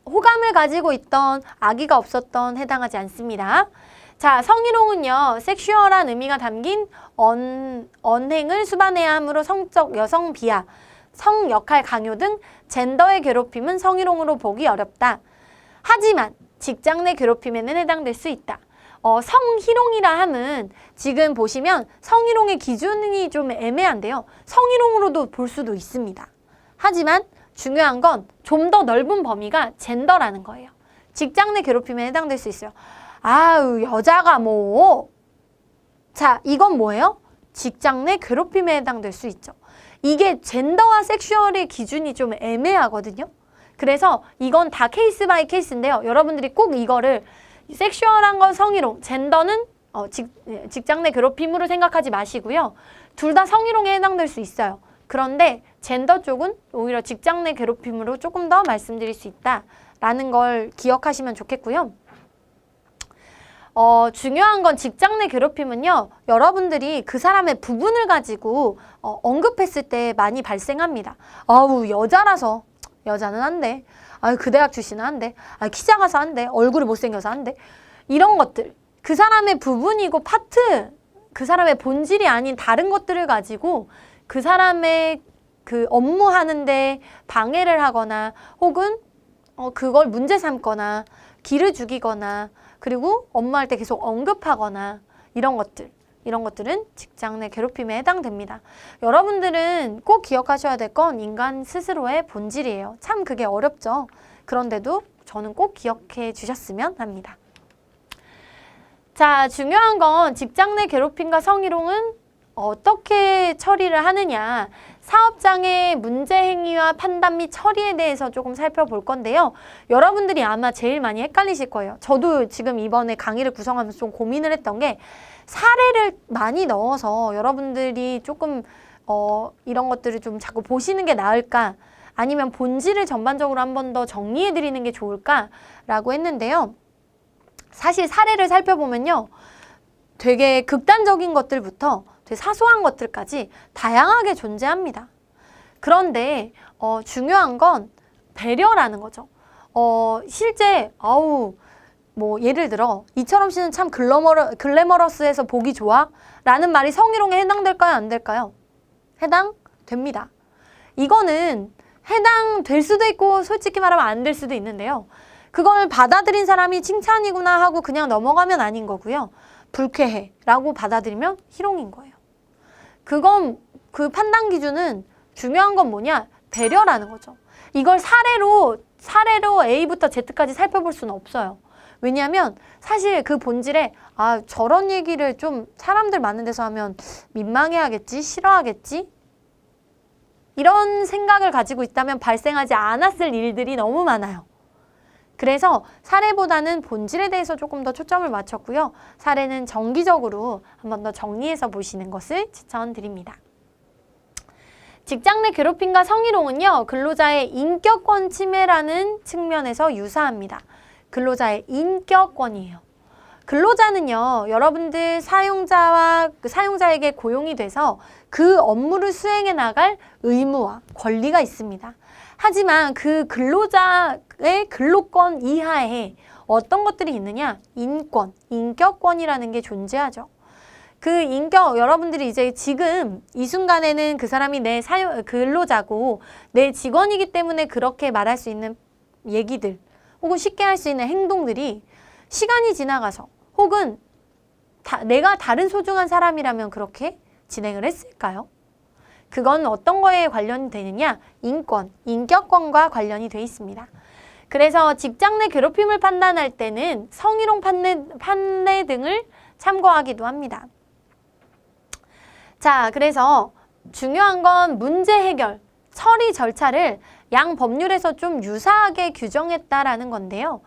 호감을 가지고 있던 아기가 없었던 해당하지 않습니다. 자, 성희롱은요. 섹슈얼한 의미가 담긴 언행을 수반해야 하므로 성적 여성 비하, 성역할 강요 등 젠더의 괴롭힘은 성희롱으로 보기 어렵다. 하지만 직장 내 괴롭힘에는 해당될 수 있다. 성희롱이라 함은 지금 보시면 성희롱의 기준이 좀 애매한데요. 성희롱으로도 볼 수도 있습니다. 하지만 중요한 건 좀 더 넓은 범위가 젠더라는 거예요. 직장 내 괴롭힘에 해당될 수 있어요. 아유, 여자가 뭐. 자, 이건 뭐예요? 직장 내 괴롭힘에 해당될 수 있죠. 이게 젠더와 섹슈얼의 기준이 좀 애매하거든요. 그래서 이건 다 케이스 바이 케이스인데요. 여러분들이 꼭 이거를 섹슈얼한 건 성희롱, 젠더는 직장 내 괴롭힘으로 생각하지 마시고요. 둘 다 성희롱에 해당될 수 있어요. 그런데 젠더 쪽은 오히려 직장 내 괴롭힘으로 조금 더 말씀드릴 수 있다라는 걸 기억하시면 좋겠고요. 중요한 건 직장 내 괴롭힘은요. 여러분들이 그 사람의 부분을 가지고 언급했을 때 많이 발생합니다. 아우 여자라서 여자는 안 돼. 아유 그 대학 출신은 안 돼. 키 작아서 안 돼. 얼굴이 못생겨서 안 돼. 이런 것들. 그 사람의 부분이고 파트, 그 사람의 본질이 아닌 다른 것들을 가지고 그 사람의 그 업무하는데 방해를 하거나 혹은 그걸 문제 삼거나 기를 죽이거나 그리고 업무할 때 계속 언급하거나 이런 것들은 직장 내 괴롭힘에 해당됩니다. 여러분들은 꼭 기억하셔야 될 건 인간 스스로의 본질이에요. 참 그게 어렵죠. 그런데도 저는 꼭 기억해 주셨으면 합니다. 자, 중요한 건 직장 내 괴롭힘과 성희롱은 어떻게 처리를 하느냐. 사업장의 문제 행위와 판단 및 처리에 대해서 조금 살펴볼 건데요. 여러분들이 아마 제일 많이 헷갈리실 거예요. 저도 지금 이번에 강의를 구성하면서 좀 고민을 했던 게 사례를 많이 넣어서 여러분들이 조금 이런 것들을 좀 자꾸 보시는 게 나을까? 아니면 본질을 전반적으로 한 번 더 정리해 드리는 게 좋을까라고 했는데요. 사실 사례를 살펴보면요. 되게 극단적인 것들부터 되게 사소한 것들까지 다양하게 존재합니다. 그런데 중요한 건 배려라는 거죠. 실제 뭐 예를 들어 이철원 씨는 참 글래머러스해서 보기 좋아? 라는 말이 성희롱에 해당될까요? 안 될까요? 해당됩니다. 이거는 해당될 수도 있고 솔직히 말하면 안 될 수도 있는데요. 그걸 받아들인 사람이 칭찬이구나 하고 그냥 넘어가면 아닌 거고요. 불쾌해라고 받아들이면 희롱인 거예요. 그건 그 판단 기준은 중요한 건 뭐냐? 배려라는 거죠. 이걸 사례로 A부터 Z까지 살펴볼 수는 없어요. 왜냐하면 사실 그 본질에 저런 얘기를 좀 사람들 많은 데서 하면 민망해하겠지, 싫어하겠지, 이런 생각을 가지고 있다면 발생하지 않았을 일들이 너무 많아요. 그래서 사례보다는 본질에 대해서 조금 더 초점을 맞췄고요. 사례는 정기적으로 한 번 더 정리해서 보시는 것을 추천드립니다. 직장 내 괴롭힘과 성희롱은요, 근로자의 인격권 침해라는 측면에서 유사합니다. 근로자의 인격권이에요. 근로자는요, 여러분들 사용자에게 고용이 돼서 그 업무를 수행해 나갈 의무와 권리가 있습니다. 하지만 그 근로자의 근로권 이하에 어떤 것들이 있느냐? 인격권이라는 게 존재하죠. 여러분들이 이제 지금 이 순간에는 그 사람이 내 근로자고 내 직원이기 때문에 그렇게 말할 수 있는 얘기들 혹은 쉽게 할 수 있는 행동들이 시간이 지나가서 혹은 내가 다른 소중한 사람이라면 그렇게 진행을 했을까요? 그건 어떤 거에 관련이 되느냐? 인격권과 관련이 돼 있습니다. 그래서 직장 내 괴롭힘을 판단할 때는 성희롱 판례 등을 참고하기도 합니다. 자, 그래서 중요한 건 문제 해결, 처리 절차를 양 법률에서 좀 유사하게 규정했다라는 건데요.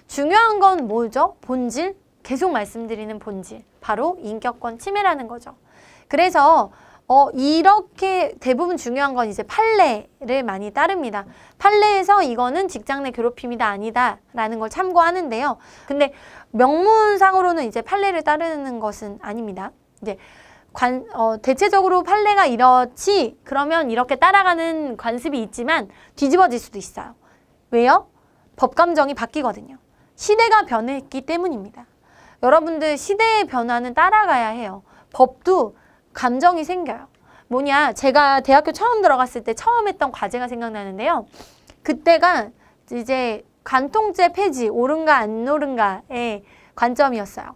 중요한 건 뭐죠? 본질? 계속 말씀드리는 본질. 바로 인격권 침해라는 거죠. 그래서 이렇게 대부분 중요한 건 이제 판례를 많이 따릅니다. 판례에서 이거는 직장 내 괴롭힘이다 아니다 라는 걸 참고하는데요. 근데 명문상으로는 이제 판례를 따르는 것은 아닙니다. 이제 대체적으로 판례가 이렇지 그러면 이렇게 따라가는 관습이 있지만 뒤집어질 수도 있어요. 왜요? 법감정이 바뀌거든요. 시대가 변했기 때문입니다. 여러분들 시대의 변화는 따라가야 해요. 법도 감정이 생겨요. 뭐냐, 제가 대학교 처음 들어갔을 때 처음 했던 과제가 생각나는데요. 그때가 이제 관통죄 폐지, 옳은가 안 옳은가의 관점이었어요.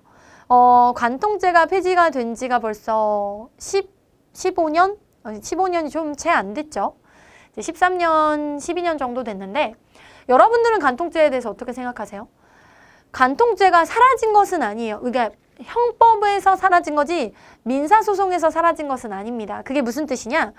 관통죄가 폐지가 된 지가 벌써 15년? 15년이 좀 채 안 됐죠. 13년, 12년 정도 됐는데 여러분들은 관통죄에 대해서 어떻게 생각하세요? 관통죄가 사라진 것은 아니에요. 그러니까 형법에서 사라진 거지 민사소송에서 사라진 것은 아닙니다. 그게 무슨 뜻이냐?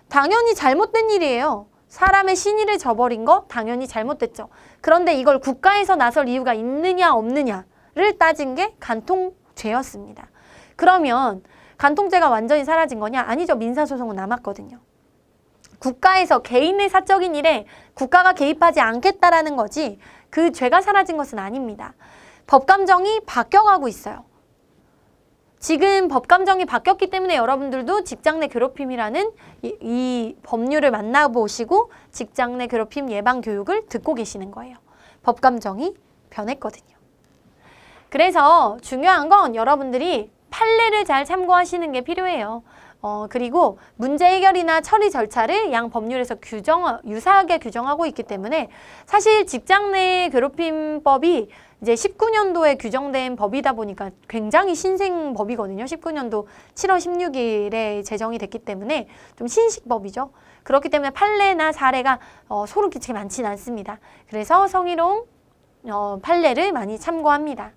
당연히 잘못된 일이에요. 사람의 신의를 저버린 거 당연히 잘못됐죠. 그런데 이걸 국가에서 나설 이유가 있느냐 없느냐를 따진 게 관통죄였습니다. 그러면 관통죄가 완전히 사라진 거냐? 아니죠. 민사소송은 남았거든요. 국가에서 개인의 사적인 일에 국가가 개입하지 않겠다라는 거지 그 죄가 사라진 것은 아닙니다. 법감정이 바뀌어가고 있어요. 지금 법감정이 바뀌었기 때문에 여러분들도 직장 내 괴롭힘이라는 이 법률을 만나보시고 직장 내 괴롭힘 예방 교육을 듣고 계시는 거예요. 법감정이 변했거든요. 그래서 중요한 건 여러분들이 판례를 잘 참고하시는 게 필요해요. 그리고 문제 해결이나 처리 절차를 양 법률에서 유사하게 규정하고 있기 때문에 사실 직장 내 괴롭힘법이 이제 19년도에 규정된 법이다 보니까 굉장히 신생 법이거든요. 19년도 7월 16일에 제정이 됐기 때문에 좀 신식법이죠. 그렇기 때문에 판례나 사례가 소름 끼치게 많지는 않습니다. 그래서 성희롱 판례를 많이 참고합니다.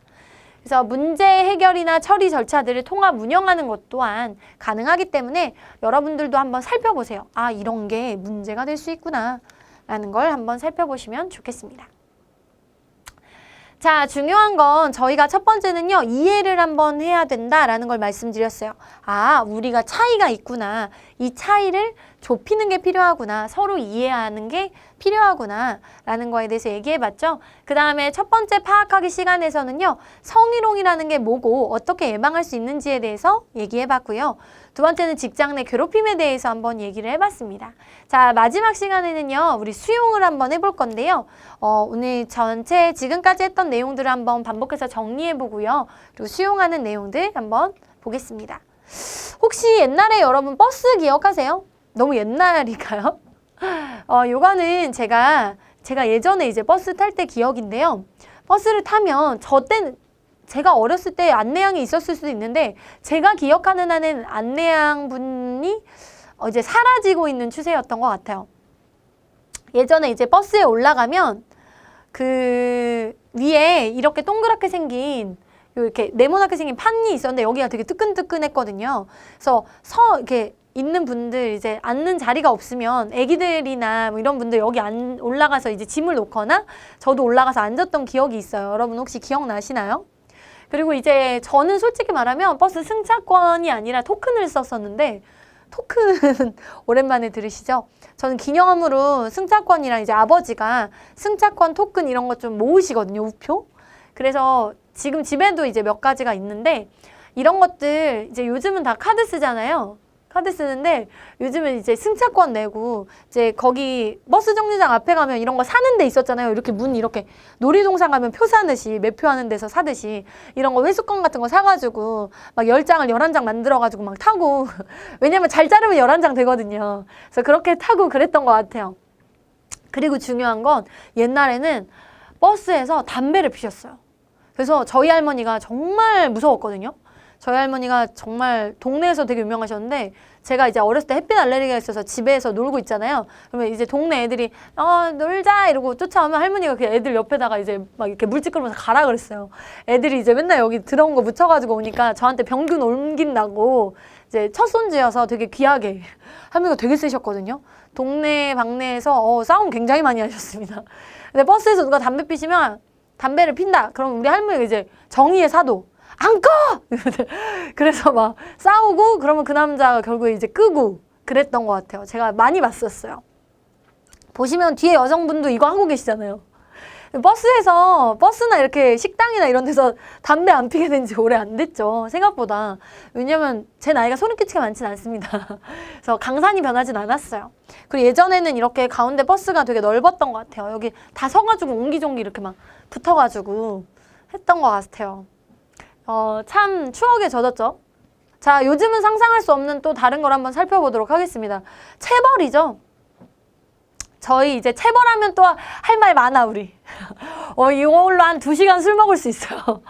그래서 문제 해결이나 처리 절차들을 통합 운영하는 것 또한 가능하기 때문에 여러분들도 한번 살펴보세요. 아, 이런 게 문제가 될 수 있구나 라는 걸 한번 살펴보시면 좋겠습니다. 자, 중요한 건 저희가 첫 번째는요, 이해를 한번 해야 된다라는 걸 말씀드렸어요. 아, 우리가 차이가 있구나. 이 차이를 좁히는 게 필요하구나. 서로 이해하는 게 필요하구나 라는 거에 대해서 얘기해봤죠. 그 다음에 첫 번째 파악하기 시간에서는요, 성희롱이라는 게 뭐고 어떻게 예방할 수 있는지에 대해서 얘기해봤고요. 두 번째는 직장 내 괴롭힘에 대해서 한번 얘기를 해봤습니다. 자, 마지막 시간에는요, 우리 수용을 한번 해볼 건데요. 오늘 전체 지금까지 했던 내용들을 한번 반복해서 정리해보고요. 그리고 수용하는 내용들 한번 보겠습니다. 혹시 옛날에 여러분 버스 기억하세요? 너무 옛날일까요? 요거는 제가 예전에 이제 버스 탈 때 기억인데요. 버스를 타면 제가 어렸을 때 안내양이 있었을 수도 있는데 제가 기억하는 한은 안내양 분이 이제 사라지고 있는 추세였던 것 같아요. 예전에 이제 버스에 올라가면 그 위에 이렇게 동그랗게 생긴 이렇게 네모나게 생긴 판이 있었는데 여기가 되게 뜨끈뜨끈했거든요. 그래서 이렇게 있는 분들 이제 앉는 자리가 없으면 애기들이나 뭐 이런 분들 여기 올라가서 이제 짐을 놓거나 저도 올라가서 앉았던 기억이 있어요. 여러분 혹시 기억나시나요? 그리고 이제 저는 솔직히 말하면 버스 승차권이 아니라 토큰을 썼었는데 토큰 오랜만에 들으시죠? 저는 기념으로 승차권이랑 이제 아버지가 승차권 토큰 이런 거 좀 모으시거든요, 우표. 그래서 지금 집에도 이제 몇 가지가 있는데 이런 것들 이제 요즘은 다 카드 쓰잖아요. 카드 쓰는데 요즘은 이제 승차권 내고 이제 거기 버스 정류장 앞에 가면 이런 거 사는 데 있었잖아요. 이렇게 문 이렇게 놀이동산 가면 표 사듯이 매표 하는 데서 사듯이 이런 거 회수권 같은 거 사가지고 막 10장을 11장 만들어가지고 막 타고 왜냐면 잘 자르면 11장 되거든요. 그래서 그렇게 타고 그랬던 것 같아요. 그리고 중요한 건 옛날에는 버스에서 담배를 피셨어요. 그래서 저희 할머니가 정말 무서웠거든요. 저희 할머니가 정말 동네에서 되게 유명하셨는데 제가 이제 어렸을 때 햇빛 알레르기가 있어서 집에서 놀고 있잖아요. 그러면 이제 동네 애들이 놀자 이러고 쫓아오면 할머니가 그 애들 옆에다가 이제 막 이렇게 물집 끌면서 가라 그랬어요. 애들이 이제 맨날 여기 들어온 거 묻혀가지고 오니까 저한테 병균 옮긴다고 이제 첫 손주여서 되게 귀하게 할머니가 되게 세셨거든요. 동네 방네에서 싸움 굉장히 많이 하셨습니다. 근데 버스에서 누가 담배 피시면 담배를 핀다. 그럼 우리 할머니가 이제 정의의 사도 안 꺼! 그래서 막 싸우고 그러면 그 남자가 결국에 이제 끄고 그랬던 것 같아요. 제가 많이 봤었어요. 보시면 뒤에 여성분도 이거 하고 계시잖아요. 버스나 이렇게 식당이나 이런 데서 담배 안 피게 된 지 오래 안 됐죠. 생각보다. 왜냐면 제 나이가 소름 끼치게 많진 않습니다. 그래서 강산이 변하진 않았어요. 그리고 예전에는 이렇게 가운데 버스가 되게 넓었던 것 같아요. 여기 다 서가지고 옹기종기 이렇게 막 붙어가지고 했던 것 같아요. 참 추억에 젖었죠. 자, 요즘은 상상할 수 없는 또 다른 걸 한번 살펴보도록 하겠습니다. 체벌이죠. 저희 이제 체벌하면 또 할 말 많아, 우리. 이걸로 한 2시간 술 먹을 수 있어요.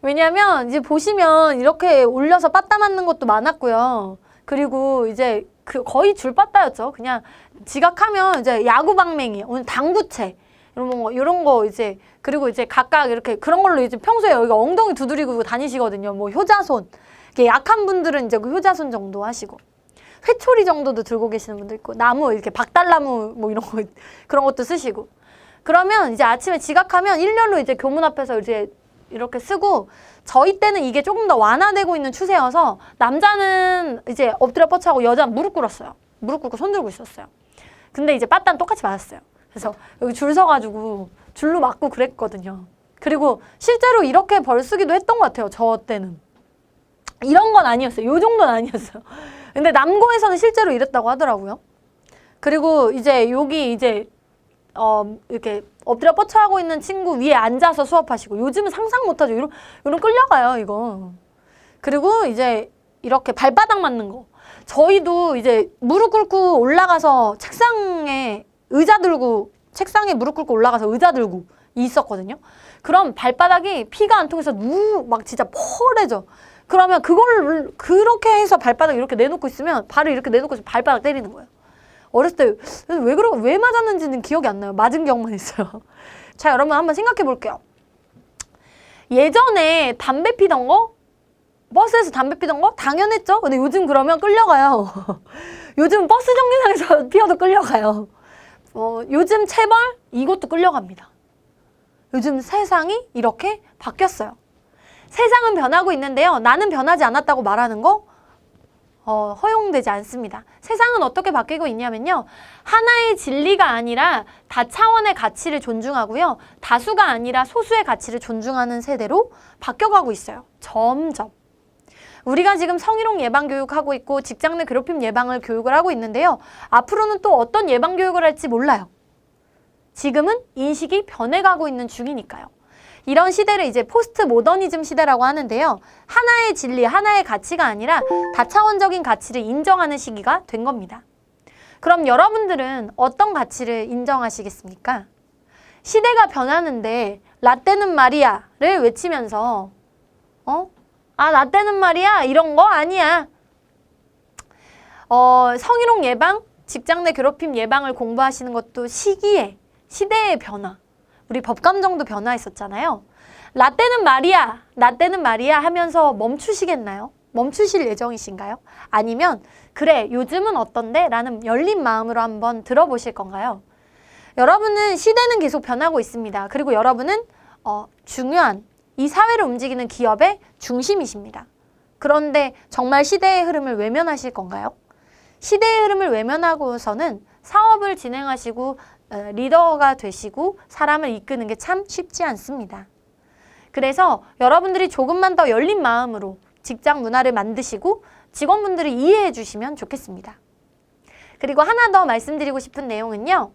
왜냐면 이제 보시면 이렇게 올려서 빠따 맞는 것도 많았고요. 그리고 이제 거의 줄빠따였죠. 그냥 지각하면 이제 야구방맹이, 오늘 당구채. 이런 거 이제 그리고 이제 각각 이렇게 그런 걸로 이제 평소에 여기가 엉덩이 두드리고 다니시거든요. 뭐 효자손. 이렇게 약한 분들은 이제 그 효자손 정도 하시고 회초리 정도도 들고 계시는 분도 있고 나무 이렇게 박달나무 뭐 이런 거 그런 것도 쓰시고 그러면 이제 아침에 지각하면 일렬로 이제 교문 앞에서 이제 이렇게 쓰고 저희 때는 이게 조금 더 완화되고 있는 추세여서 남자는 이제 엎드려 뻗쳐하고 여자는 무릎 꿇었어요. 무릎 꿇고 손 들고 있었어요. 근데 이제 빠따는 똑같이 맞았어요. 그래서 여기 줄 서가지고 줄로 맞고 그랬거든요. 그리고 실제로 이렇게 벌 쓰기도 했던 것 같아요. 저 때는. 이런 건 아니었어요. 요 정도는 아니었어요. 근데 남고에서는 실제로 이랬다고 하더라고요. 그리고 이제 여기 이제 이렇게 엎드려 뻗쳐 하고 있는 친구 위에 앉아서 수업하시고 요즘은 상상 못하죠. 이런 끌려가요, 이거. 그리고 이제 이렇게 발바닥 맞는 거. 저희도 이제 무릎 꿇고 올라가서 책상에 의자 들고 책상에 무릎 꿇고 올라가서 의자 들고 있었거든요. 그럼 발바닥이 피가 안 통해서 막 진짜 펄해져. 그러면 그걸 그렇게 해서 발바닥 이렇게 내놓고 있으면 발을 이렇게 내놓고 있으면 발바닥 때리는 거예요. 어렸을 때 왜 맞았는지는 기억이 안 나요. 맞은 기억만 있어요. 자, 여러분 한번 생각해 볼게요. 예전에 담배 피던 거? 버스에서 담배 피던 거? 당연했죠. 근데 요즘 그러면 끌려가요. 요즘 버스 정류장에서 피워도 끌려가요. 요즘 체벌? 이것도 끌려갑니다. 요즘 세상이 이렇게 바뀌었어요. 세상은 변하고 있는데요. 나는 변하지 않았다고 말하는 거 허용되지 않습니다. 세상은 어떻게 바뀌고 있냐면요. 하나의 진리가 아니라 다차원의 가치를 존중하고요. 다수가 아니라 소수의 가치를 존중하는 세대로 바뀌어가고 있어요. 점점. 우리가 지금 성희롱 예방 교육하고 있고 직장 내 괴롭힘 예방을 교육을 하고 있는데요. 앞으로는 또 어떤 예방 교육을 할지 몰라요. 지금은 인식이 변해가고 있는 중이니까요. 이런 시대를 이제 포스트 모더니즘 시대라고 하는데요. 하나의 진리, 하나의 가치가 아니라 다차원적인 가치를 인정하는 시기가 된 겁니다. 그럼 여러분들은 어떤 가치를 인정하시겠습니까? 시대가 변하는데 라떼는 마리아를 외치면서 나 때는 말이야 이런 거 아니야. 성희롱 예방, 직장 내 괴롭힘 예방을 공부하시는 것도 시기에, 시대의 변화, 우리 법감정도 변화했었잖아요. 라떼는 말이야, 라떼는 말이야 하면서 멈추시겠나요? 멈추실 예정이신가요? 아니면 그래 요즘은 어떤데? 라는 열린 마음으로 한번 들어보실 건가요? 여러분은 시대는 계속 변하고 있습니다. 그리고 여러분은 중요한 이 사회를 움직이는 기업의 중심이십니다. 그런데 정말 시대의 흐름을 외면하실 건가요? 시대의 흐름을 외면하고서는 사업을 진행하시고 리더가 되시고 사람을 이끄는 게 참 쉽지 않습니다. 그래서 여러분들이 조금만 더 열린 마음으로 직장 문화를 만드시고 직원분들을 이해해 주시면 좋겠습니다. 그리고 하나 더 말씀드리고 싶은 내용은요.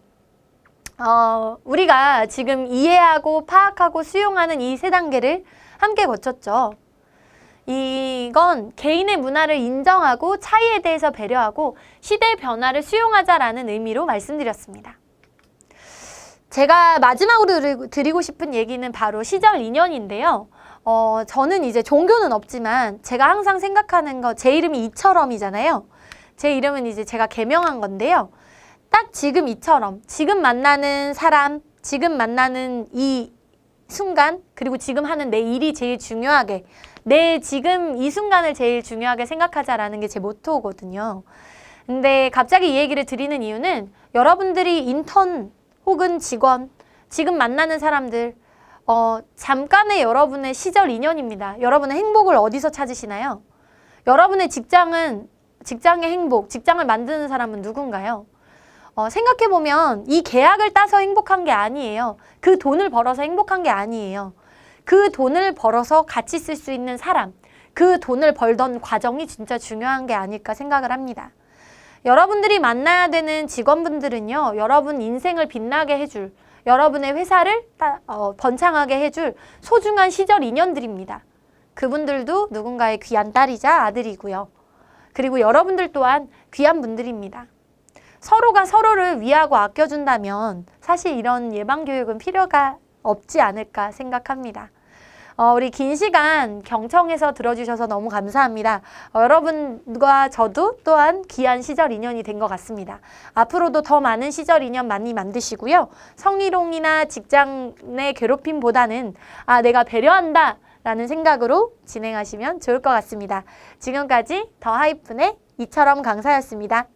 우리가 지금 이해하고 파악하고 수용하는 이 세 단계를 함께 거쳤죠. 이건 개인의 문화를 인정하고 차이에 대해서 배려하고 시대의 변화를 수용하자라는 의미로 말씀드렸습니다. 제가 마지막으로 드리고 싶은 얘기는 바로 시절 인연인데요. 저는 이제 종교는 없지만 제가 항상 생각하는 거, 제 이름이 이처럼이잖아요. 제 이름은 이제 제가 개명한 건데요. 딱 지금 이처럼, 지금 만나는 사람, 지금 만나는 이 순간, 그리고 지금 하는 내 일이 제일 중요하게, 내 지금 이 순간을 제일 중요하게 생각하자라는 게 제 모토거든요. 근데 갑자기 이 얘기를 드리는 이유는 여러분들이 인턴 혹은 직원, 지금 만나는 사람들, 잠깐의 여러분의 시절 인연입니다. 여러분의 행복을 어디서 찾으시나요? 여러분의 직장의 행복, 직장을 만드는 사람은 누군가요? 생각해보면 이 계약을 따서 행복한 게 아니에요. 그 돈을 벌어서 행복한 게 아니에요. 그 돈을 벌어서 같이 쓸 수 있는 사람, 그 돈을 벌던 과정이 진짜 중요한 게 아닐까 생각을 합니다. 여러분들이 만나야 되는 직원분들은요, 여러분 인생을 빛나게 해줄, 여러분의 회사를 번창하게 해줄 소중한 시절 인연들입니다. 그분들도 누군가의 귀한 딸이자 아들이고요. 그리고 여러분들 또한 귀한 분들입니다. 서로가 서로를 위하고 아껴준다면 사실 이런 예방교육은 필요가 없지 않을까 생각합니다. 우리 긴 시간 경청해서 들어주셔서 너무 감사합니다. 여러분과 저도 또한 귀한 시절 인연이 된 것 같습니다. 앞으로도 더 많은 시절 인연 많이 만드시고요. 성희롱이나 직장 내 괴롭힘보다는 내가 배려한다 라는 생각으로 진행하시면 좋을 것 같습니다. 지금까지 더 하이픈의 이처럼 강사였습니다.